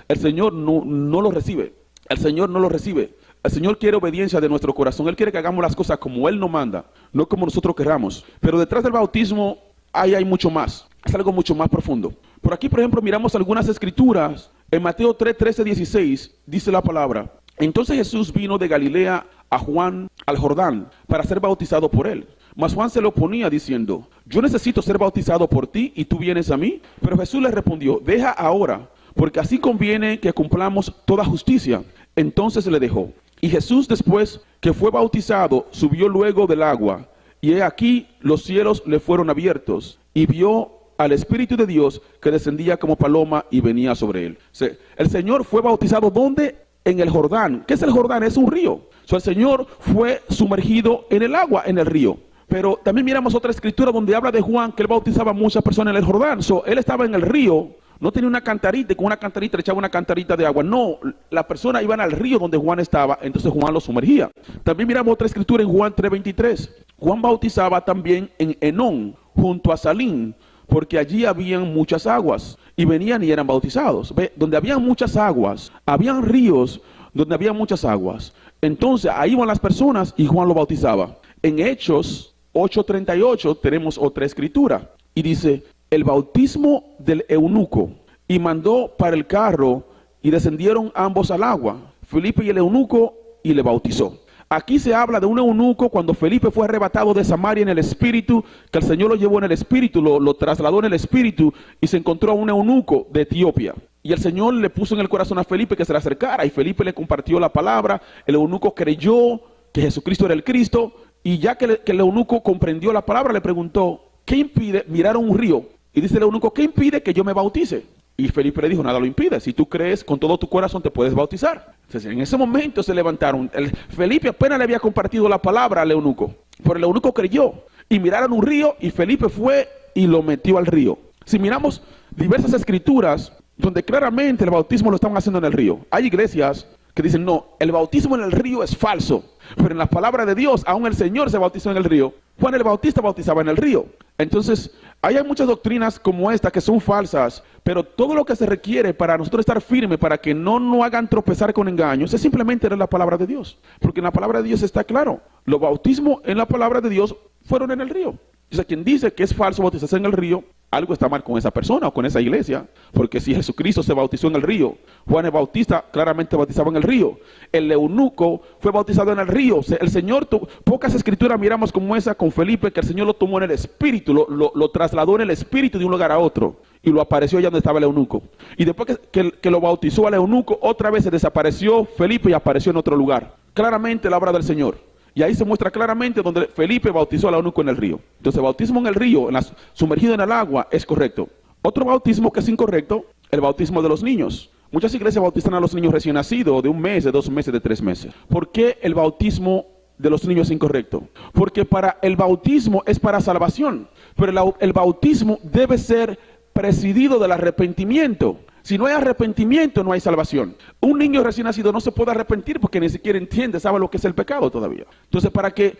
A: el Señor no lo recibe. El Señor no lo recibe. El Señor quiere obediencia de nuestro corazón. Él quiere que hagamos las cosas como Él nos manda, no como nosotros queramos. Pero detrás del bautismo ahí hay mucho más. Es algo mucho más profundo. Por aquí, por ejemplo, miramos algunas escrituras. En Mateo 3, 13, 16, dice la palabra: entonces Jesús vino de Galilea a Juan al Jordán para ser bautizado por él. Mas Juan se lo oponía diciendo: yo necesito ser bautizado por ti y tú vienes a mí. Pero Jesús le respondió: deja ahora, porque así conviene que cumplamos toda justicia. Entonces le dejó. Y Jesús, después que fue bautizado, subió luego del agua. Y he aquí los cielos le fueron abiertos, y vio al Espíritu de Dios que descendía como paloma y venía sobre él. O sea, el Señor fue bautizado ¿dónde? En el Jordán. ¿Qué es el Jordán? Es un río. O sea, el Señor fue sumergido en el agua, en el río. Pero también miramos otra escritura donde habla de Juan, que él bautizaba a muchas personas en el Jordán. Él estaba en el río, no tenía una cantarita, y con una cantarita le echaba una cantarita de agua. No, la persona iba al río donde Juan estaba, entonces Juan lo sumergía. También miramos otra escritura en Juan 3:23. Juan bautizaba también en Enón, junto a Salim, porque allí habían muchas aguas, y venían y eran bautizados. ¿Ve? Donde habían muchas aguas, habían ríos donde había muchas aguas. Entonces ahí iban las personas y Juan lo bautizaba. En Hechos 8:38 tenemos otra escritura y dice: el bautismo del eunuco, y mandó para el carro, y descendieron ambos al agua, Felipe y el eunuco, y le bautizó. Aquí se habla de un eunuco cuando Felipe fue arrebatado de Samaria en el espíritu, que el Señor lo llevó en el espíritu, lo trasladó en el espíritu, y se encontró a un eunuco de Etiopía. Y el Señor le puso en el corazón a Felipe que se le acercara, y Felipe le compartió la palabra. El eunuco creyó que Jesucristo era el Cristo, y ya que el eunuco comprendió la palabra, le preguntó: ¿qué impide mirar a un río? Y dice el eunuco: ¿qué impide que yo me bautice? Y Felipe le dijo: nada lo impide. Si tú crees con todo tu corazón, te puedes bautizar. Entonces, en ese momento se levantaron. Felipe apenas le había compartido la palabra al eunuco, pero el eunuco creyó y miraron un río, y Felipe fue y lo metió al río. Si miramos diversas escrituras donde claramente el bautismo lo estaban haciendo en el río. Hay iglesias que dicen: no, el bautismo en el río es falso. Pero en la palabra de Dios, aún el Señor se bautizó en el río. Juan el Bautista bautizaba en el río. Entonces, hay muchas doctrinas como esta que son falsas, pero todo lo que se requiere para nosotros estar firmes, para que no nos hagan tropezar con engaños, es simplemente leer la palabra de Dios. Porque en la palabra de Dios está claro. Los bautismos en la palabra de Dios fueron en el río. O sea, quien dice que es falso bautizarse en el río, algo está mal con esa persona o con esa iglesia. Porque si Jesucristo se bautizó en el río, Juan el Bautista claramente bautizaba en el río, el eunuco fue bautizado en el río. O sea, el Señor, pocas escrituras miramos como esa con Felipe, que el Señor lo tomó en el espíritu, lo trasladó en el espíritu de un lugar a otro, y lo apareció allá donde estaba el eunuco. Y después que lo bautizó al eunuco, otra vez se desapareció Felipe y apareció en otro lugar. Claramente la obra del Señor. Y ahí se muestra claramente donde Felipe bautizó al eunuco en el río. Entonces, el bautismo en el río, sumergido en el agua, es correcto. Otro bautismo que es incorrecto, el bautismo de los niños. Muchas iglesias bautizan a los niños recién nacidos, de 1 mes, de 2 meses, de 3 meses. ¿Por qué el bautismo de los niños es incorrecto? Porque el bautismo es para salvación, pero el bautismo debe ser presidido del arrepentimiento. Si no hay arrepentimiento, no hay salvación. Un niño recién nacido no se puede arrepentir porque ni siquiera entiende, sabe lo que es el pecado todavía. Entonces, para que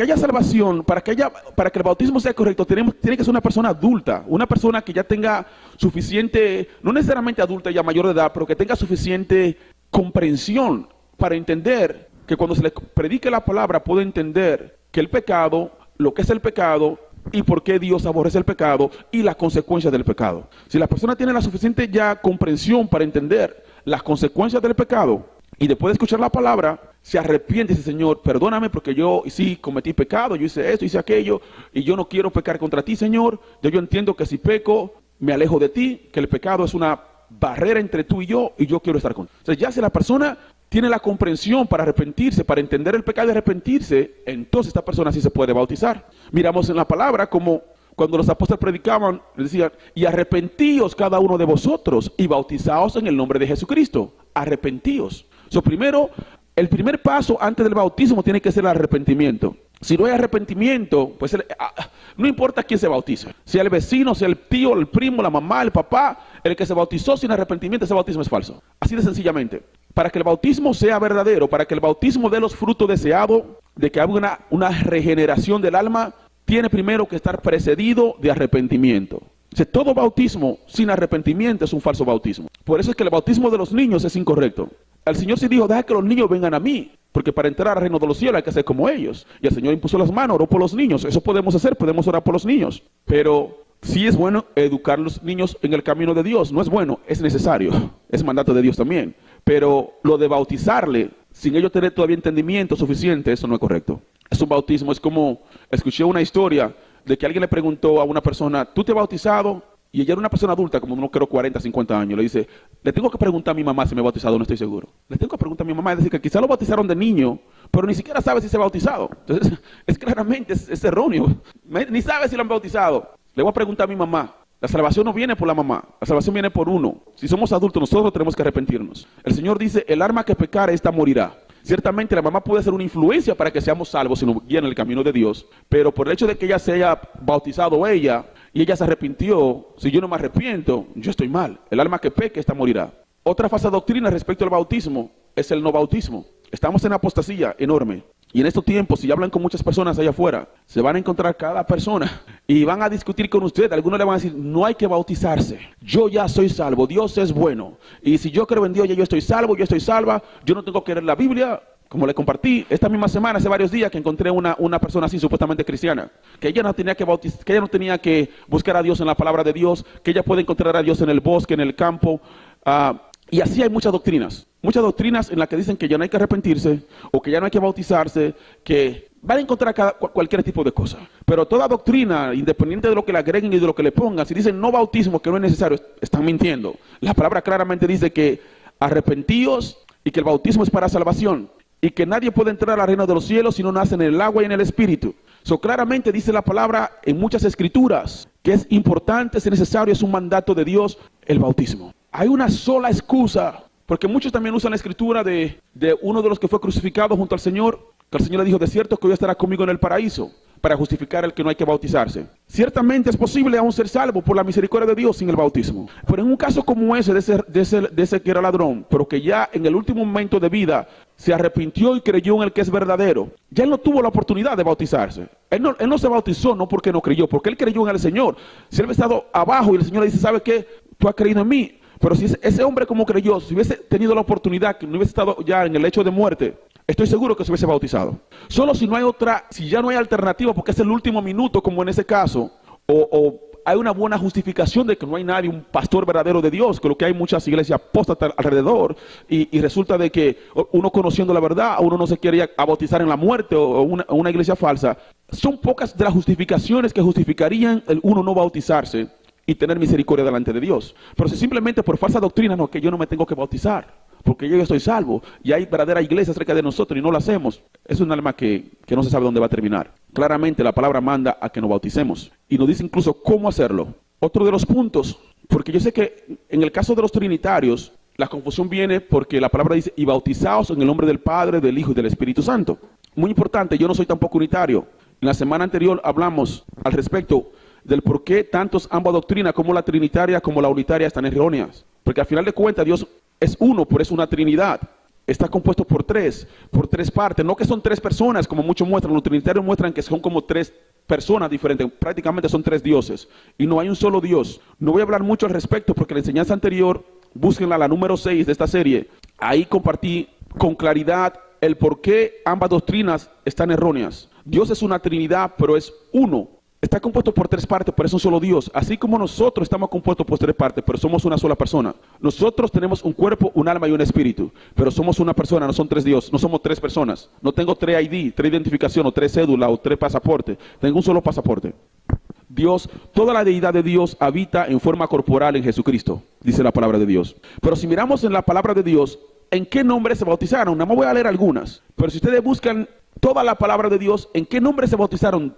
A: haya salvación, para que el bautismo sea correcto, tiene que ser una persona adulta, una persona que ya tenga suficiente, no necesariamente adulta, ya mayor de edad, pero que tenga suficiente comprensión para entender que cuando se le predique la palabra puede entender que el pecado, lo que es el pecado, y por qué Dios aborrece el pecado y las consecuencias del pecado. Si la persona tiene la suficiente ya comprensión para entender las consecuencias del pecado y después de escuchar la palabra se arrepiente y dice: Señor, perdóname porque yo sí cometí pecado, yo hice esto, hice aquello y yo no quiero pecar contra ti, Señor. Yo entiendo que si peco me alejo de ti, que el pecado es una barrera entre tú y yo quiero estar contigo. O sea, ya si la persona tiene la comprensión para arrepentirse, para entender el pecado y arrepentirse, entonces esta persona sí se puede bautizar. Miramos en la palabra como cuando los apóstoles predicaban, decían: y arrepentíos cada uno de vosotros y bautizaos en el nombre de Jesucristo. Arrepentíos. Primero, el primer paso antes del bautismo tiene que ser el arrepentimiento. Si no hay arrepentimiento, pues no importa quién se bautice, sea el vecino, sea el tío, el primo, la mamá, el papá, el que se bautizó sin arrepentimiento, ese bautismo es falso. Así de sencillamente. Para que el bautismo sea verdadero, para que el bautismo dé los frutos deseados, de que haga una regeneración del alma, tiene primero que estar precedido de arrepentimiento. Todo bautismo sin arrepentimiento es un falso bautismo. Por eso es que el bautismo de los niños es incorrecto. El Señor sí dijo: deja que los niños vengan a mí, porque para entrar al reino de los cielos hay que ser como ellos. Y el Señor impuso las manos, oró por los niños. Eso podemos hacer, podemos orar por los niños. Pero sí es bueno educar a los niños en el camino de Dios. No es bueno, es necesario. Es mandato de Dios también. Pero lo de bautizarle, sin ellos tener todavía entendimiento suficiente, eso no es correcto. Es un bautismo, es como, escuché una historia de que alguien le preguntó a una persona, ¿tú te has bautizado? Y ella era una persona adulta, como no creo 40, 50 años. Le dice, le tengo que preguntar a mi mamá si me he bautizado, no estoy seguro. Le tengo que preguntar a mi mamá, es decir, que quizá lo bautizaron de niño, pero ni siquiera sabe si se ha bautizado. Entonces, es erróneo. Ni sabe si lo han bautizado. Le voy a preguntar a mi mamá. La salvación no viene por la mamá, la salvación viene por uno. Si somos adultos, nosotros tenemos que arrepentirnos. El Señor dice, el alma que pecare, esta morirá. Ciertamente la mamá puede ser una influencia para que seamos salvos si nos guía en el camino de Dios, pero por el hecho de que ella se haya bautizado ella y ella se arrepintió, si yo no me arrepiento, yo estoy mal. El alma que peque, esta morirá. Otra falsa doctrina respecto al bautismo es el no bautismo. Estamos en apostasía enorme. Y en estos tiempos, si hablan con muchas personas allá afuera, se van a encontrar cada persona y van a discutir con usted. Algunos le van a decir, no hay que bautizarse. Yo ya soy salvo, Dios es bueno. Y si yo creo en Dios, ya yo estoy salvo, yo estoy salva. Yo no tengo que leer la Biblia. Como le compartí esta misma semana, hace varios días, que encontré una persona así, supuestamente cristiana, que ella no tenía que bautizar, que ella no tenía que buscar a Dios en la palabra de Dios, que ella puede encontrar a Dios en el bosque, en el campo. Y así hay muchas doctrinas en las que dicen que ya no hay que arrepentirse, o que ya no hay que bautizarse, que van a encontrar cualquier tipo de cosa. Pero toda doctrina, independiente de lo que le agreguen y de lo que le pongan, si dicen no bautismo, que no es necesario, están mintiendo. La palabra claramente dice que arrepentíos y que el bautismo es para salvación, y que nadie puede entrar al reino de los cielos si no nace en el agua y en el espíritu. Claramente dice la palabra en muchas escrituras que es importante, es necesario, es un mandato de Dios el bautismo. Hay una sola excusa, porque muchos también usan la escritura de uno de los que fue crucificado junto al Señor, que el Señor le dijo, de cierto que hoy estará conmigo en el paraíso, para justificar el que no hay que bautizarse. Ciertamente es posible aún ser salvo por la misericordia de Dios sin el bautismo. Pero en un caso como ese, de ese que era ladrón, pero que ya en el último momento de vida se arrepintió y creyó en el que es verdadero, ya él no tuvo la oportunidad de bautizarse. Él no se bautizó, no porque no creyó, porque él creyó en el Señor. Si él hubiese estado abajo y el Señor le dice, ¿sabe qué? Tú has creído en mí. Pero si ese hombre como creyó, si hubiese tenido la oportunidad, que no hubiese estado ya en el lecho de muerte, estoy seguro que se hubiese bautizado. Solo si no hay otra, si ya no hay alternativa, porque es el último minuto, como en ese caso, o hay una buena justificación de que no hay nadie, un pastor verdadero de Dios, que lo que hay muchas iglesias apóstatas alrededor, y resulta de que uno conociendo la verdad, uno no se quiere ir a bautizar en la muerte o una iglesia falsa. Son pocas de las justificaciones que justificarían el uno no bautizarse y tener misericordia delante de Dios. Pero si simplemente por falsa doctrina, no, que yo no me tengo que bautizar, porque yo ya estoy salvo, y hay verdadera iglesia cerca de nosotros y no lo hacemos, es un alma que no se sabe dónde va a terminar. Claramente la palabra manda a que nos bauticemos, y nos dice incluso cómo hacerlo. Otro de los puntos, porque yo sé que en el caso de los trinitarios, la confusión viene porque la palabra dice, y bautizaos en el nombre del Padre, del Hijo y del Espíritu Santo. Muy importante, yo no soy tampoco unitario. En la semana anterior hablamos al respecto del por qué tantos ambas doctrinas, como la trinitaria como la unitaria, están erróneas. Porque al final de cuentas Dios es uno, por eso una trinidad. Está compuesto por tres partes. No que son tres personas, como muchos muestran. Los trinitarios muestran que son como tres personas diferentes. Prácticamente son tres dioses. Y no hay un solo Dios. No voy a hablar mucho al respecto porque la enseñanza anterior, búsquenla, la número 6 de esta serie. Ahí compartí con claridad el por qué ambas doctrinas están erróneas. Dios es una trinidad, pero es uno. Está compuesto por tres partes, pero es un solo Dios. Así como nosotros estamos compuestos por tres partes, pero somos una sola persona. Nosotros tenemos un cuerpo, un alma y un espíritu, pero somos una persona, no son tres dioses, no somos tres personas. No tengo tres ID, tres identificación, o tres cédulas, o tres pasaportes. Tengo un solo pasaporte. Dios, toda la deidad de Dios habita en forma corporal en Jesucristo, dice la palabra de Dios. Pero si miramos en la palabra de Dios, ¿en qué nombre se bautizaron? Nada más voy a leer algunas. Pero si ustedes buscan toda la palabra de Dios, ¿en qué nombre se bautizaron?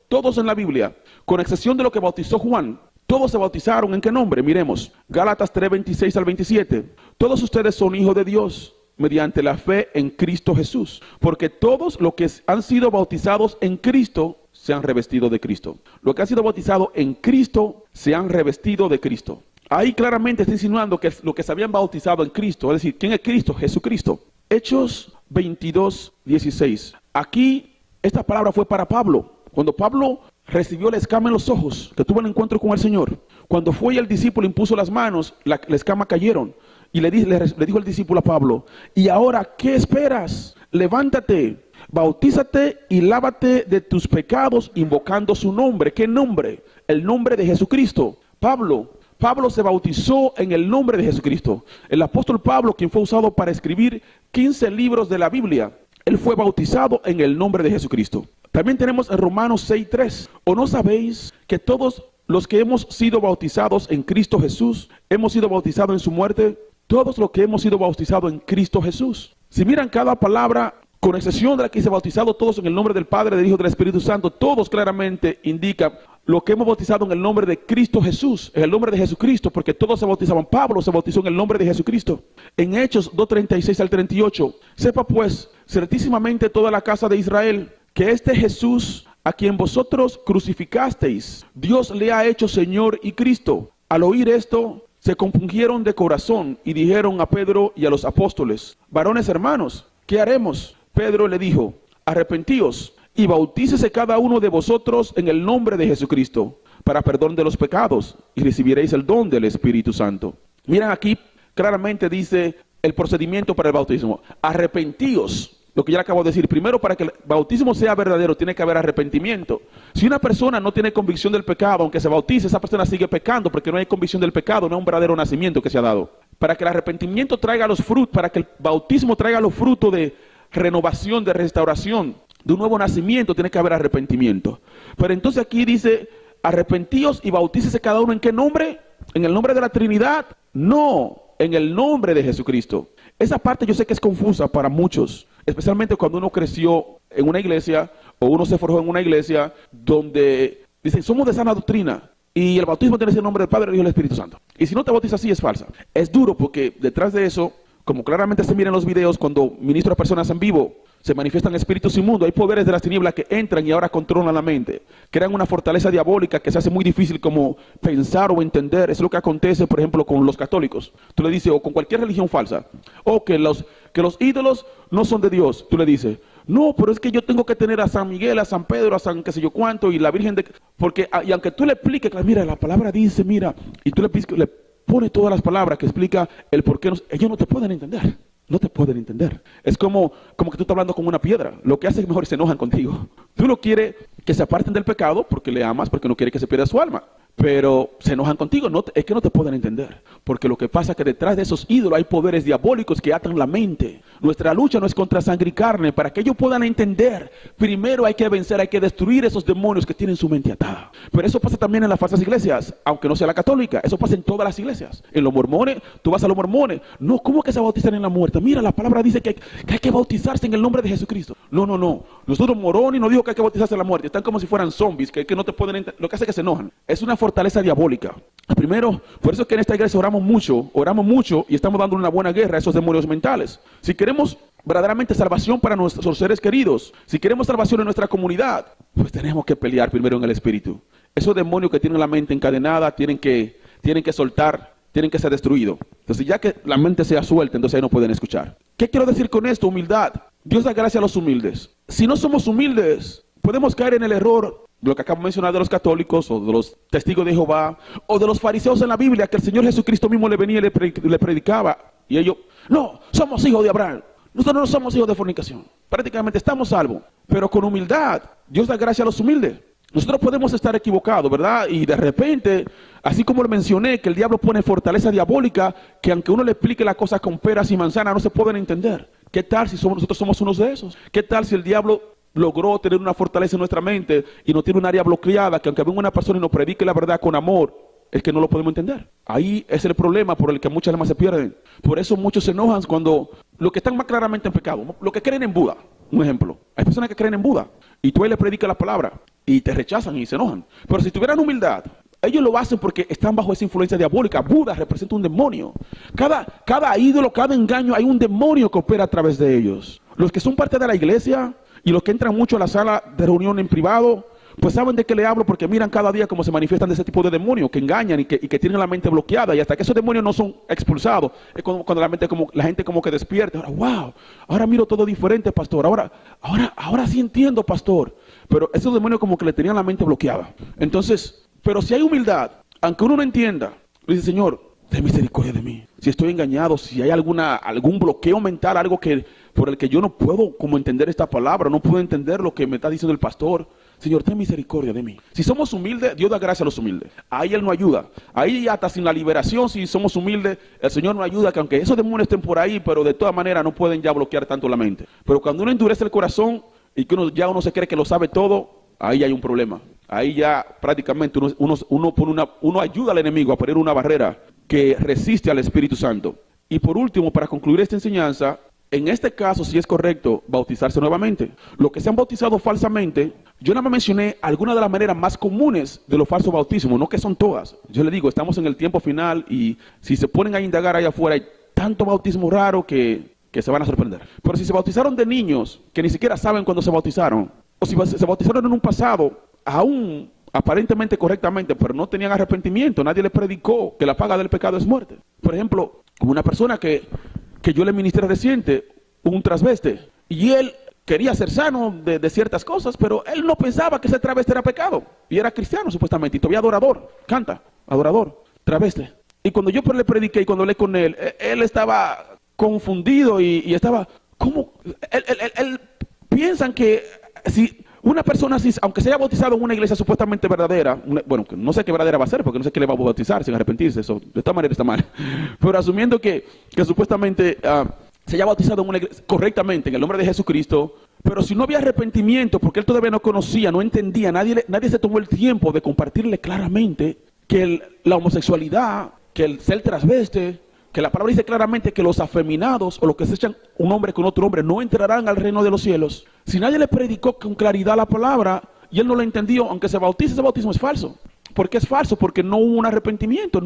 A: Todos en la Biblia, con excepción de lo que bautizó Juan, todos se bautizaron. ¿En qué nombre? Miremos, Gálatas 3, 26 al 27. Todos ustedes son hijos de Dios mediante la fe en Cristo Jesús, porque todos los que han sido bautizados en Cristo se han revestido de Cristo. Los que han sido bautizados en Cristo se han revestido de Cristo. Ahí claramente está insinuando que los que se habían bautizado en Cristo, es decir, ¿quién es Cristo? Jesucristo. Hechos 22, 16. Aquí esta palabra fue para Pablo. Cuando Pablo recibió la escama en los ojos, que tuvo el encuentro con el Señor, cuando fue y el discípulo impuso las manos, la escama cayeron. Y le dijo el discípulo a Pablo, ¿y ahora qué esperas? levántate, bautízate y lávate de tus pecados invocando su nombre. ¿Qué nombre? El nombre de Jesucristo. Pablo se bautizó en el nombre de Jesucristo. El apóstol Pablo, quien fue usado para escribir 15 libros de la Biblia, él fue bautizado en el nombre de Jesucristo. También tenemos en Romanos 6:3. ¿O no sabéis que todos los que hemos sido bautizados en Cristo Jesús, hemos sido bautizados en su muerte? Todos los que hemos sido bautizados en Cristo Jesús. Si miran cada palabra, con excepción de la que dice bautizado todos en el nombre del Padre, del Hijo y del Espíritu Santo, todos claramente indican lo que hemos bautizado en el nombre de Cristo Jesús, en el nombre de Jesucristo, porque todos se bautizaban. Pablo se bautizó en el nombre de Jesucristo. En Hechos 2:36 al 38, sepa pues certísimamente toda la casa de Israel que este Jesús, a quien vosotros crucificasteis, Dios le ha hecho Señor y Cristo. Al oír esto, se compungieron de corazón y dijeron a Pedro y a los apóstoles: varones hermanos, ¿qué haremos? Pedro le dijo: arrepentíos y bautícese cada uno de vosotros en el nombre de Jesucristo para perdón de los pecados y recibiréis el don del Espíritu Santo. Miren, aquí claramente dice el procedimiento para el bautismo: arrepentíos. Lo que ya acabo de decir, primero, para que el bautismo sea verdadero tiene que haber arrepentimiento. Si una persona no tiene convicción del pecado, aunque se bautice, esa persona sigue pecando porque no hay convicción del pecado, no es un verdadero nacimiento que se ha dado. Para que el arrepentimiento traiga los frutos, para que el bautismo traiga los frutos de renovación, de restauración, de un nuevo nacimiento, tiene que haber arrepentimiento. Pero entonces aquí dice: arrepentíos y bautícese cada uno. ¿En qué nombre? ¿En el nombre de la Trinidad? No, en el nombre de Jesucristo. Esa parte yo sé que es confusa para muchos, especialmente cuando uno creció en una iglesia o uno se forjó en una iglesia donde dicen: somos de sana doctrina y el bautismo tiene que ser en nombre del Padre, del Hijo y del Espíritu Santo. Y si no te bautizas así, es falsa. Es duro porque detrás de eso, como claramente se mira en los videos, cuando ministro a personas en vivo, se manifiestan espíritus inmundos. Hay poderes de las tinieblas que entran y ahora controlan la mente. Crean una fortaleza diabólica que se hace muy difícil como pensar o entender. Es lo que acontece, por ejemplo, con los católicos. Tú le dices, o con cualquier religión falsa, o que los ídolos no son de Dios. Tú le dices: no, pero es que yo tengo que tener a San Miguel, a San Pedro, a San qué sé yo cuánto, y la Virgen de... Porque, y aunque tú le expliques, mira, la palabra dice, mira, y tú le pone todas las palabras que explica el por qué, ellos no te pueden entender. No te pueden entender. Es como que tú estás hablando con una piedra. Lo que hace es mejor se enojan contigo. Tú no quieres que se aparten del pecado porque le amas, porque no quieres que se pierda su alma. Pero se enojan contigo. Es que no te pueden entender. Porque lo que pasa es que detrás de esos ídolos hay poderes diabólicos que atan la mente. Nuestra lucha no es contra sangre y carne. Para que ellos puedan entender, primero hay que vencer, hay que destruir esos demonios que tienen su mente atada. Pero eso pasa también en las falsas iglesias, aunque no sea la católica. Eso pasa en todas las iglesias. En los mormones, tú vas a los mormones. No, ¿cómo que se bautizan en la muerte? Mira, la palabra dice que hay que bautizarse en el nombre de Jesucristo. No. Nosotros Moroni no dijo que hay que bautizarse en la muerte. Están como si fueran zombies, que no te pueden entender. Lo que hace es que se enojan. Es una fortaleza diabólica. Primero, por eso es que en esta iglesia oramos mucho y estamos dando una buena guerra a esos demonios mentales. Si queremos verdaderamente salvación para nuestros seres queridos, si queremos salvación en nuestra comunidad, pues tenemos que pelear primero en el espíritu. Esos demonios que tienen la mente encadenada tienen que soltar, tienen que ser destruidos. Entonces, ya que la mente sea suelta, entonces ahí no pueden escuchar. ¿Qué quiero decir con esto? Humildad. Dios da gracia a los humildes. Si no somos humildes, podemos caer en el error de lo que acabo de mencionar de los católicos o de los testigos de Jehová o de los fariseos en la Biblia, que el Señor Jesucristo mismo le venía y le predicaba, y ellos: no, somos hijos de Abraham, nosotros no somos hijos de fornicación, prácticamente estamos salvos. Pero con humildad, Dios da gracia a los humildes. Nosotros podemos estar equivocados, ¿verdad? Y de repente, así como le mencioné, que el diablo pone fortaleza diabólica, que aunque uno le explique las cosas con peras y manzanas, no se pueden entender. ¿Qué tal si nosotros somos unos de esos? ¿Qué tal si el diablo logró tener una fortaleza en nuestra mente y no tiene un área bloqueada, que aunque venga una persona y nos predique la verdad con amor, es que no lo podemos entender? Ahí es el problema por el que muchas almas se pierden. Por eso muchos se enojan cuando los que están más claramente en pecado, los que creen en Buda, un ejemplo. Hay personas que creen en Buda y tú ahí le predicas la palabra y te rechazan y se enojan. Pero si tuvieran humildad, ellos lo hacen porque están bajo esa influencia diabólica. Buda representa un demonio. Cada ídolo, cada engaño, hay un demonio que opera a través de ellos. Los que son parte de la iglesia y los que entran mucho a la sala de reunión en privado, pues saben de qué le hablo, porque miran cada día cómo se manifiestan de ese tipo de demonios que engañan y que tienen la mente bloqueada, y hasta que esos demonios no son expulsados es cuando la gente como que despierta. Ahora, wow, ahora miro todo diferente, pastor, ahora sí entiendo, pastor. Pero esos demonios como que le tenían la mente bloqueada. Entonces, pero si hay humildad, aunque uno no entienda, le dice: Señor, ten misericordia de mí. Si estoy engañado, si hay algún bloqueo mental, algo que por el que yo no puedo como entender esta palabra, no puedo entender lo que me está diciendo el pastor. Señor, ten misericordia de mí. Si somos humildes, Dios da gracia a los humildes. Ahí Él nos ayuda. Ahí hasta sin la liberación, si somos humildes, el Señor nos ayuda, que aunque esos demonios estén por ahí, pero de todas maneras no pueden ya bloquear tanto la mente. Pero cuando uno endurece el corazón y que uno se cree que lo sabe todo, ahí hay un problema. Ahí ya prácticamente uno ayuda al enemigo a poner una barrera que resiste al Espíritu Santo. Y por último, para concluir esta enseñanza, en este caso, si es correcto bautizarse nuevamente. Los que se han bautizado falsamente, yo nada más mencioné algunas de las maneras más comunes de los falsos bautismos, no que son todas. Yo les digo, estamos en el tiempo final y si se ponen a indagar allá afuera, hay tanto bautismo raro que se van a sorprender. Pero si se bautizaron de niños que ni siquiera saben cuándo se bautizaron, o si se bautizaron en un pasado, aún aparentemente correctamente, pero no tenían arrepentimiento, nadie les predicó que la paga del pecado es muerte. Por ejemplo, como una persona que yo le ministré reciente, un transveste, y él quería ser sano de ciertas cosas, pero él no pensaba que ese travesti era pecado, y era cristiano supuestamente, y todavía adorador, canta, adorador, travesti. Y cuando yo le prediqué y cuando hablé con él, él estaba confundido y estaba, ¿cómo? Él piensan que si una persona así, aunque se haya bautizado en una iglesia supuestamente verdadera, bueno, no sé qué verdadera va a ser, porque no sé qué le va a bautizar sin arrepentirse, eso de todas maneras está mal, pero asumiendo que supuestamente se haya bautizado en una iglesia correctamente en el nombre de Jesucristo, pero si no había arrepentimiento, porque él todavía no conocía, no entendía, nadie se tomó el tiempo de compartirle claramente que la homosexualidad, que el ser transveste, que la palabra dice claramente que los afeminados o los que se echan un hombre con otro hombre no entrarán al reino de los cielos. Si nadie le predicó con claridad la palabra y él no la entendió, aunque se bautice, ese bautismo es falso. ¿Por qué es falso? Porque no hubo un arrepentimiento,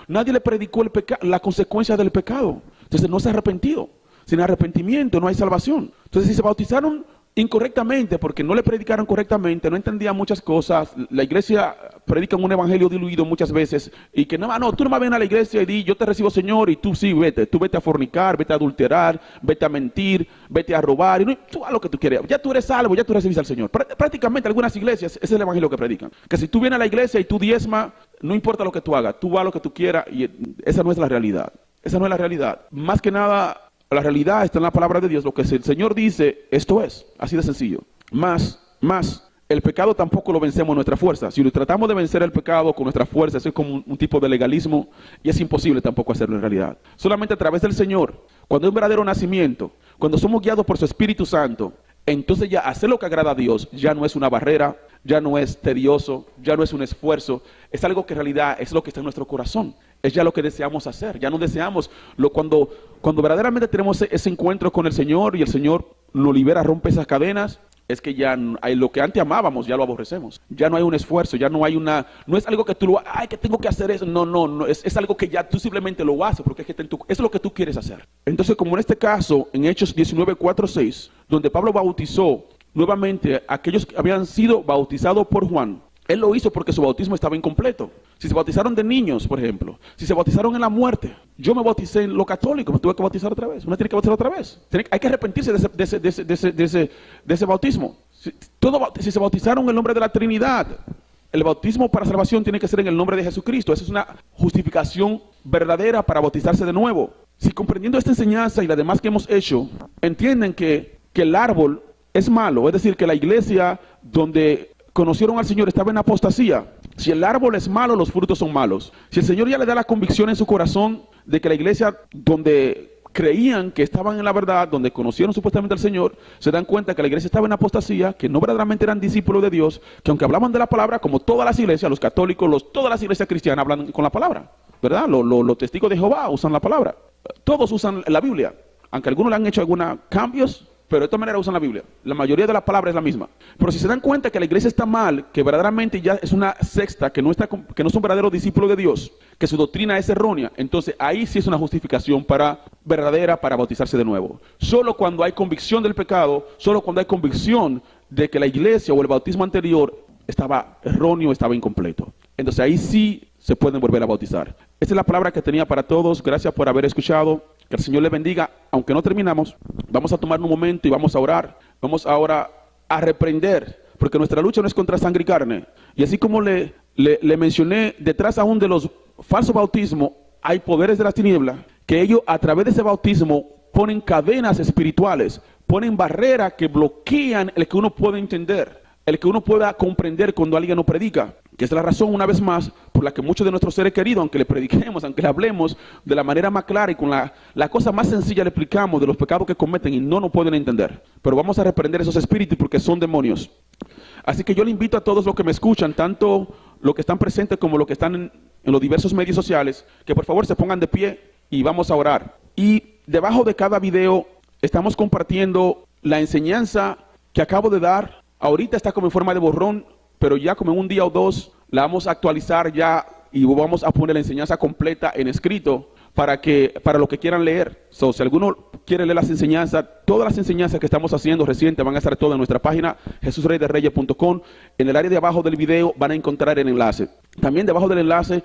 A: nadie le predicó la consecuencia del pecado. Entonces no se ha arrepentido. Sin arrepentimiento no hay salvación. Entonces si se bautizaron incorrectamente, porque no le predicaron correctamente, no entendían muchas cosas, la iglesia predica un evangelio diluido muchas veces, y que no, tú no vas a venir a la iglesia y di, yo te recibo Señor, y tú sí, tú vete a fornicar, vete a adulterar, vete a mentir, vete a robar, y tú haz lo que tú quieras, ya tú eres salvo, ya tú recibes al Señor. Prácticamente algunas iglesias, ese es el evangelio que predican, que si tú vienes a la iglesia y tú diezma, no importa lo que tú hagas, tú haz lo que tú quieras, y esa no es la realidad, esa no es la realidad. Más que nada, la realidad está en la palabra de Dios. Lo que el Señor dice, esto es, así de sencillo. Más, el pecado tampoco lo vencemos en nuestra fuerza. Si tratamos de vencer el pecado con nuestra fuerza, eso es como un tipo de legalismo y es imposible tampoco hacerlo en realidad. Solamente a través del Señor, cuando hay un verdadero nacimiento, cuando somos guiados por su Espíritu Santo, entonces ya hacer lo que agrada a Dios ya no es una barrera, ya no es tedioso, ya no es un esfuerzo, es algo que en realidad es lo que está en nuestro corazón. Es ya lo que deseamos hacer, ya no deseamos. Cuando verdaderamente tenemos ese encuentro con el Señor y el Señor nos libera, rompe esas cadenas, es que ya hay lo que antes amábamos, ya lo aborrecemos. Ya no hay un esfuerzo, ya no hay no es algo que tú que tengo que hacer eso. No, es algo que ya tú simplemente lo haces porque es lo que tú quieres hacer. Entonces, como en este caso, en Hechos 19, 4, 6, donde Pablo bautizó nuevamente a aquellos que habían sido bautizados por Juan, él lo hizo porque su bautismo estaba incompleto. Si se bautizaron de niños, por ejemplo, si se bautizaron en la muerte, yo me bauticé en lo católico, me tuve que bautizar otra vez, uno tiene que bautizar otra vez. Hay que arrepentirse de ese bautismo. Si se bautizaron en el nombre de la Trinidad, el bautismo para salvación tiene que ser en el nombre de Jesucristo. Esa es una justificación verdadera para bautizarse de nuevo. Si comprendiendo esta enseñanza y la demás que hemos hecho, entienden que el árbol es malo, es decir, que la iglesia donde conocieron al Señor estaba en apostasía. Si el árbol es malo, los frutos son malos. Si el Señor ya le da la convicción en su corazón de que la iglesia donde creían que estaban en la verdad, donde conocieron supuestamente al Señor, se dan cuenta que la iglesia estaba en apostasía, que no verdaderamente eran discípulos de Dios, que aunque hablaban de la palabra, como todas las iglesias, los católicos, todas las iglesias cristianas hablan con la palabra, ¿verdad? Los testigos de Jehová usan la palabra. Todos usan la Biblia, aunque algunos le han hecho algunos cambios, pero de todas maneras usan la Biblia. La mayoría de la palabra es la misma. Pero si se dan cuenta que la iglesia está mal, que verdaderamente ya es una secta, que no son verdaderos discípulos de Dios, que su doctrina es errónea, entonces ahí sí es una justificación verdadera para bautizarse de nuevo. Solo cuando hay convicción del pecado, solo cuando hay convicción de que la iglesia o el bautismo anterior estaba erróneo, estaba incompleto. Entonces ahí sí se pueden volver a bautizar. Esta es la palabra que tenía para todos. Gracias por haber escuchado. Que el Señor les bendiga. Aunque no terminamos, vamos a tomar un momento y vamos a orar. Vamos ahora a reprender, porque nuestra lucha no es contra sangre y carne. Y así como le mencioné, detrás aún de los falsos bautismos hay poderes de las tinieblas, que ellos a través de ese bautismo ponen cadenas espirituales, ponen barreras que bloquean el que uno pueda entender, el que uno pueda comprender cuando alguien no predica. Que es la razón, una vez más, por la que muchos de nuestros seres queridos, aunque le prediquemos, aunque le hablemos de la manera más clara y con la cosa más sencilla le explicamos de los pecados que cometen y no nos pueden entender. Pero vamos a reprender esos espíritus porque son demonios. Así que yo le invito a todos los que me escuchan, tanto los que están presentes como los que están en los diversos medios sociales, que por favor se pongan de pie y vamos a orar. Y debajo de cada video estamos compartiendo la enseñanza que acabo de dar. Ahorita está como en forma de borrón, pero ya como en un día o dos la vamos a actualizar ya y vamos a poner la enseñanza completa en escrito para los que quieran leer. Si alguno quiere leer las enseñanzas, todas las enseñanzas que estamos haciendo recientes van a estar todas en nuestra página jesusreyderreyes.com. En el área de abajo del video van a encontrar el enlace. También debajo del enlace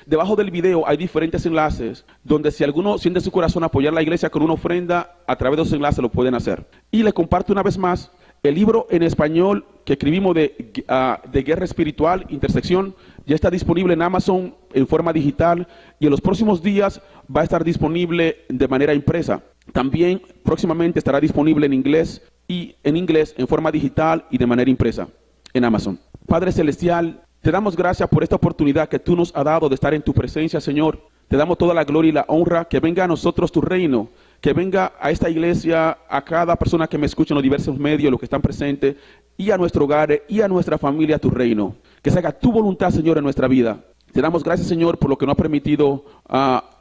A: debajo del video hay diferentes enlaces donde si alguno siente en su corazón apoyar la iglesia con una ofrenda, a través de esos enlaces lo pueden hacer. Y le comparto una vez más el libro en español que escribimos de Guerra Espiritual, Intersección, ya está disponible en Amazon en forma digital y en los próximos días va a estar disponible de manera impresa. También próximamente estará disponible en inglés en forma digital y de manera impresa en Amazon. Padre Celestial, te damos gracias por esta oportunidad que tú nos has dado de estar en tu presencia, Señor. Te damos toda la gloria y la honra. Que venga a nosotros tu reino. Que venga a esta iglesia, a cada persona que me escucha en los diversos medios, los que están presentes, y a nuestro hogar y a nuestra familia, tu reino. Que se haga tu voluntad, Señor, en nuestra vida. Te damos gracias, Señor, por lo que nos ha permitido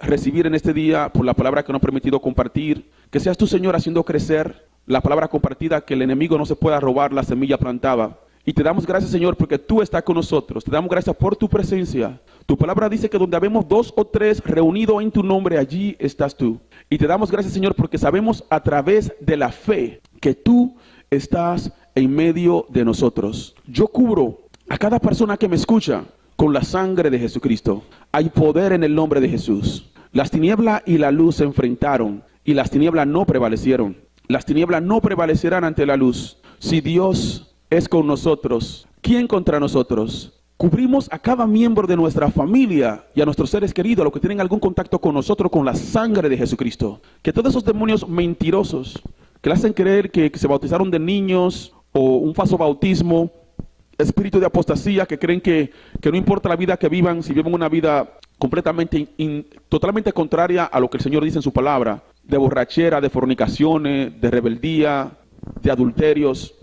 A: recibir en este día, por la palabra que nos ha permitido compartir. Que seas tú, Señor, haciendo crecer la palabra compartida, que el enemigo no se pueda robar la semilla plantada. Y te damos gracias, Señor, porque tú estás con nosotros. Te damos gracias por tu presencia. Tu palabra dice que donde habemos 2 o 3 reunidos en tu nombre, allí estás tú. Y te damos gracias, Señor, porque sabemos a través de la fe que tú estás en medio de nosotros. Yo cubro a cada persona que me escucha con la sangre de Jesucristo. Hay poder en el nombre de Jesús. Las tinieblas y la luz se enfrentaron y las tinieblas no prevalecieron. Las tinieblas no prevalecerán ante la luz. Si Dios es con nosotros, ¿quién contra nosotros? Cubrimos a cada miembro de nuestra familia y a nuestros seres queridos, a los que tienen algún contacto con nosotros, con la sangre de Jesucristo. Que todos esos demonios mentirosos que le hacen creer que se bautizaron de niños o un falso bautismo, espíritu de apostasía, que creen que no importa la vida que vivan, si viven una vida completamente, totalmente contraria a lo que el Señor dice en su palabra, de borrachera, de fornicaciones, de rebeldía, de adulterios.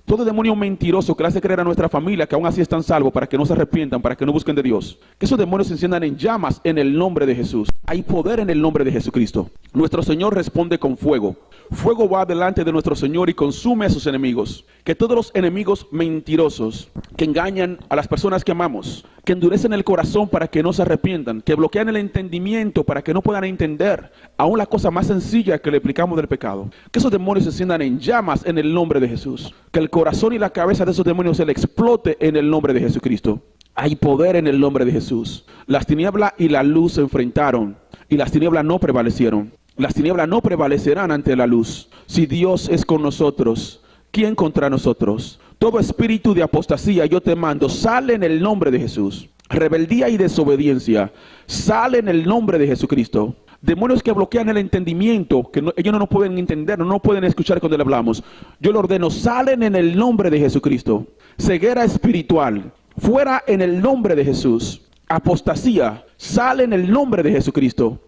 A: Todo demonio mentiroso que le hace creer a nuestra familia que aún así están salvos, para que no se arrepientan, para que no busquen de Dios. Que esos demonios se enciendan en llamas en el nombre de Jesús. Hay poder en el nombre de Jesucristo. Nuestro Señor responde con fuego. Fuego va delante de nuestro Señor y consume a sus enemigos. Que todos los enemigos mentirosos que engañan a las personas que amamos, que endurecen el corazón para que no se arrepientan, que bloquean el entendimiento para que no puedan entender aún la cosa más sencilla que le explicamos del pecado, que esos demonios se enciendan en llamas en el nombre de Jesús. Que el corazón y la cabeza de esos demonios se le explote en el nombre de Jesucristo. Hay poder en el nombre de Jesús. Las tinieblas y la luz se enfrentaron y las tinieblas no prevalecieron. Las tinieblas no prevalecerán ante la luz. Si Dios es con nosotros, ¿quién contra nosotros? Todo espíritu de apostasía yo te mando, sale en el nombre de Jesús. Rebeldía y desobediencia, sale en el nombre de Jesucristo. Demonios que bloquean el entendimiento, que ellos no nos pueden entender, no nos pueden escuchar cuando le hablamos. Yo le ordeno, salen en el nombre de Jesucristo. Ceguera espiritual, fuera en el nombre de Jesús. Apostasía, sale en el nombre de Jesucristo.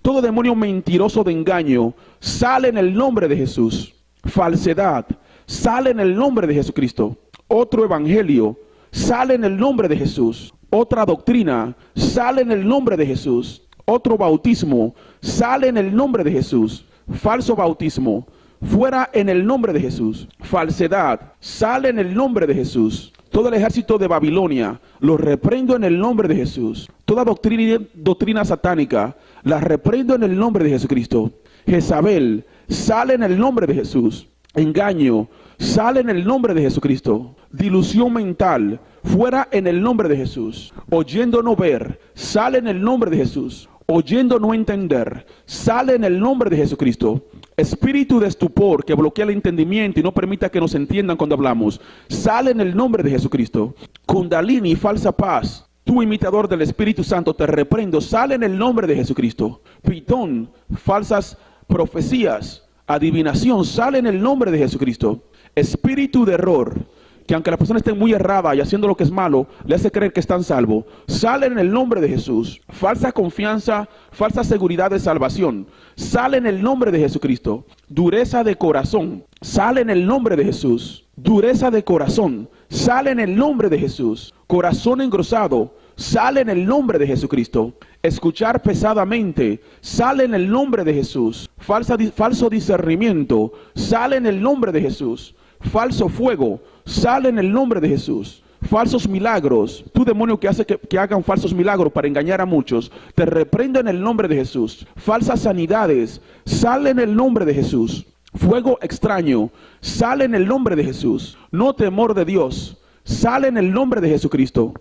A: Todo demonio mentiroso de engaño, sale en el nombre de Jesús. Falsedad, sale en el nombre de Jesucristo. Otro evangelio, sale en el nombre de Jesús. Otra doctrina, sale en el nombre de Jesús. Otro bautismo, sale en el nombre de Jesús. Falso bautismo, fuera en el nombre de Jesús. Falsedad, sale en el nombre de Jesús. Todo el ejército de Babilonia, lo reprendo en el nombre de Jesús. Toda doctrina satánica, la reprendo en el nombre de Jesucristo. Jezabel, sale en el nombre de Jesús. Engaño, sale en el nombre de Jesucristo. Dilución mental, fuera en el nombre de Jesús. Oyendo no ver, sale en el nombre de Jesús. Oyendo no entender, sale en el nombre de Jesucristo. Espíritu de estupor que bloquea el entendimiento y no permita que nos entiendan cuando hablamos, sale en el nombre de Jesucristo. Kundalini, falsa paz, tú imitador del Espíritu Santo, te reprendo, sale en el nombre de Jesucristo. Pitón, falsas profecías, adivinación, sale en el nombre de Jesucristo. Espíritu de error, que aunque la persona esté muy errada y haciendo lo que es malo, le hace creer que están salvos, sale en el nombre de Jesús. Falsa confianza, falsa seguridad de salvación, sale en el nombre de Jesucristo. Dureza de corazón, sale en el nombre de Jesús. Dureza de corazón, sale en el nombre de Jesús. Corazón engrosado, sale en el nombre de Jesucristo. Escuchar pesadamente, sale en el nombre de Jesús. Falso discernimiento, sale en el nombre de Jesús. Falso fuego, sale en el nombre de Jesús. Falsos milagros, tú demonio que hace que hagan falsos milagros para engañar a muchos, te reprendo en el nombre de Jesús. Falsas sanidades, sale en el nombre de Jesús. Fuego extraño, sale en el nombre de Jesús. No temor de Dios, sale en el nombre de Jesucristo.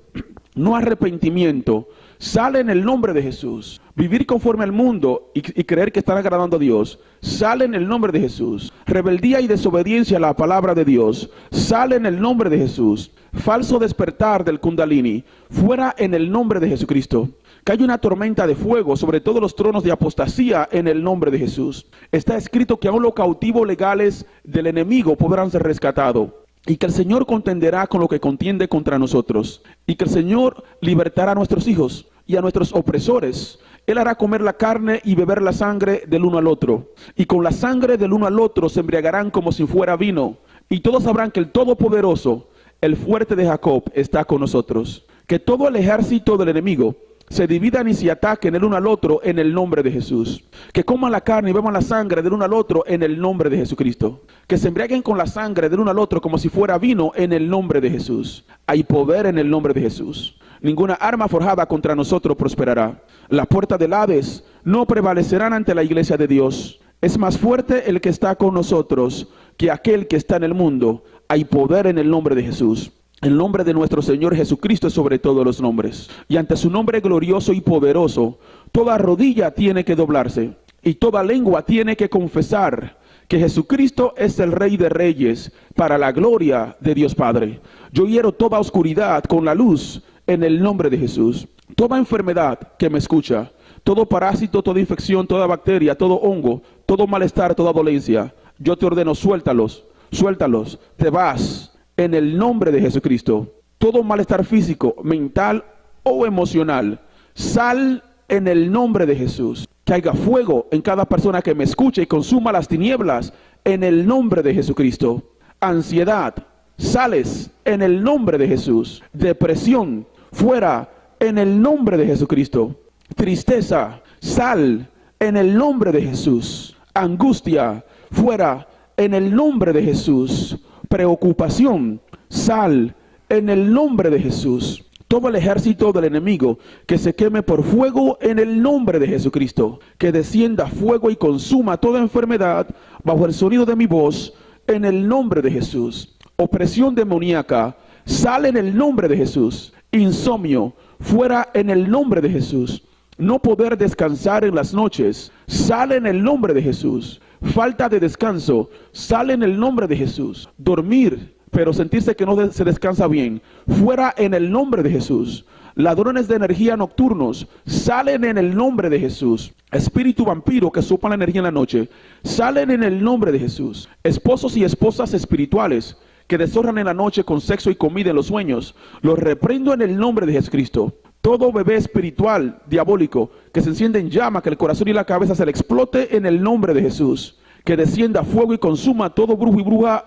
A: No arrepentimiento, sale en el nombre de Jesús. Vivir conforme al mundo y creer que están agradando a Dios, sale en el nombre de Jesús. Rebeldía y desobediencia a la palabra de Dios, sale en el nombre de Jesús. Falso despertar del Kundalini, fuera en el nombre de Jesucristo. Que hay una tormenta de fuego sobre todos los tronos de apostasía en el nombre de Jesús. Está escrito que aún los cautivos legales del enemigo podrán ser rescatados. Y que el Señor contenderá con lo que contiende contra nosotros. Y que el Señor libertará a nuestros hijos y a nuestros opresores. Él hará comer la carne y beber la sangre del uno al otro. Y con la sangre del uno al otro se embriagarán como si fuera vino. Y todos sabrán que el Todopoderoso, el fuerte de Jacob, está con nosotros. Que todo el ejército del enemigo se dividan y se ataquen el uno al otro en el nombre de Jesús. Que coman la carne y beban la sangre del uno al otro en el nombre de Jesucristo. Que se embriaguen con la sangre del uno al otro como si fuera vino en el nombre de Jesús. Hay poder en el nombre de Jesús. Ninguna arma forjada contra nosotros prosperará. La puerta del Hades no prevalecerán ante la iglesia de Dios. Es más fuerte el que está con nosotros que aquel que está en el mundo. Hay poder en el nombre de Jesús. El nombre de nuestro Señor Jesucristo es sobre todos los nombres. Y ante su nombre glorioso y poderoso, toda rodilla tiene que doblarse y toda lengua tiene que confesar que Jesucristo es el Rey de Reyes, para la gloria de Dios Padre. Yo hiero toda oscuridad con la luz en el nombre de Jesús. Toda enfermedad que me escucha, todo parásito, toda infección, toda bacteria, todo hongo, todo malestar, toda dolencia, yo te ordeno, suéltalos, suéltalos, te vas. En el nombre de Jesucristo, todo malestar físico, mental o emocional, sal en el nombre de Jesús. Que haya fuego en cada persona que me escuche y consuma las tinieblas en el nombre de Jesucristo. Ansiedad, sales en el nombre de Jesús. Depresión, fuera en el nombre de Jesucristo. Tristeza, sal en el nombre de Jesús. Angustia, fuera en el nombre de Jesús. Preocupación, sal en el nombre de Jesús. Todo el ejército del enemigo que se queme por fuego en el nombre de Jesucristo. Que descienda fuego y consuma toda enfermedad bajo el sonido de mi voz en el nombre de Jesús. Opresión demoníaca, sale en el nombre de Jesús. Insomnio, fuera en el nombre de Jesús. No poder descansar en las noches, sale en el nombre de Jesús. Falta de descanso, sale en el nombre de Jesús. Dormir, pero sentirse que no se descansa bien, fuera en el nombre de Jesús. Ladrones de energía nocturnos, salen en el nombre de Jesús. Espíritu vampiro que sopla la energía en la noche, salen en el nombre de Jesús. Esposos y esposas espirituales que deshonran en la noche con sexo y comida en los sueños, los reprendo en el nombre de Jesucristo. Todo bebé espiritual, diabólico, que se enciende en llama, que el corazón y la cabeza se le explote en el nombre de Jesús. Que descienda fuego y consuma todo brujo y bruja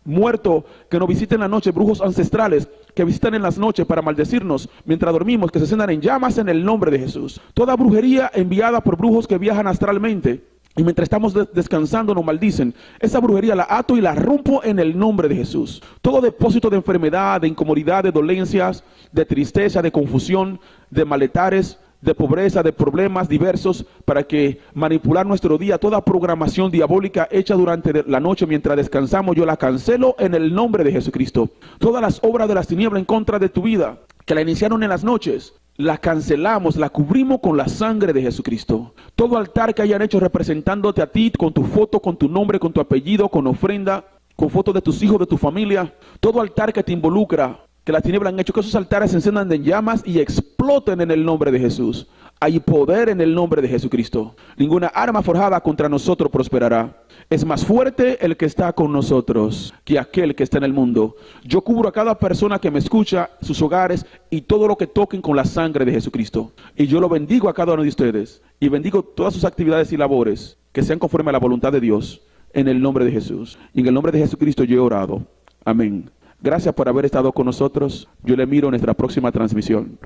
A: muerto que nos visiten en la noche, brujos ancestrales que visitan en las noches para maldecirnos mientras dormimos, que se enciendan en llamas en el nombre de Jesús. Toda brujería enviada por brujos que viajan astralmente y mientras estamos descansando nos maldicen, esa brujería la ato y la rompo en el nombre de Jesús. Todo depósito de enfermedad, de incomodidad, de dolencias, de tristeza, de confusión, de malestares, de pobreza, de problemas diversos, para que manipular nuestro día, toda programación diabólica hecha durante la noche mientras descansamos, yo la cancelo en el nombre de Jesucristo. Todas las obras de las tinieblas en contra de tu vida, que la iniciaron en las noches, la cancelamos, la cubrimos con la sangre de Jesucristo. Todo altar que hayan hecho representándote a ti, con tu foto, con tu nombre, con tu apellido, con ofrenda, con fotos de tus hijos, de tu familia, todo altar que te involucra que las tinieblas han hecho que esos altares se enciendan en llamas y exploten en el nombre de Jesús. Hay poder en el nombre de Jesucristo. Ninguna arma forjada contra nosotros prosperará. Es más fuerte el que está con nosotros que aquel que está en el mundo. Yo cubro a cada persona que me escucha, sus hogares y todo lo que toquen con la sangre de Jesucristo. Y yo lo bendigo a cada uno de ustedes y bendigo todas sus actividades y labores que sean conforme a la voluntad de Dios en el nombre de Jesús. Y en el nombre de Jesucristo yo he orado. Amén. Gracias por haber estado con nosotros. Yo le miro en nuestra próxima transmisión.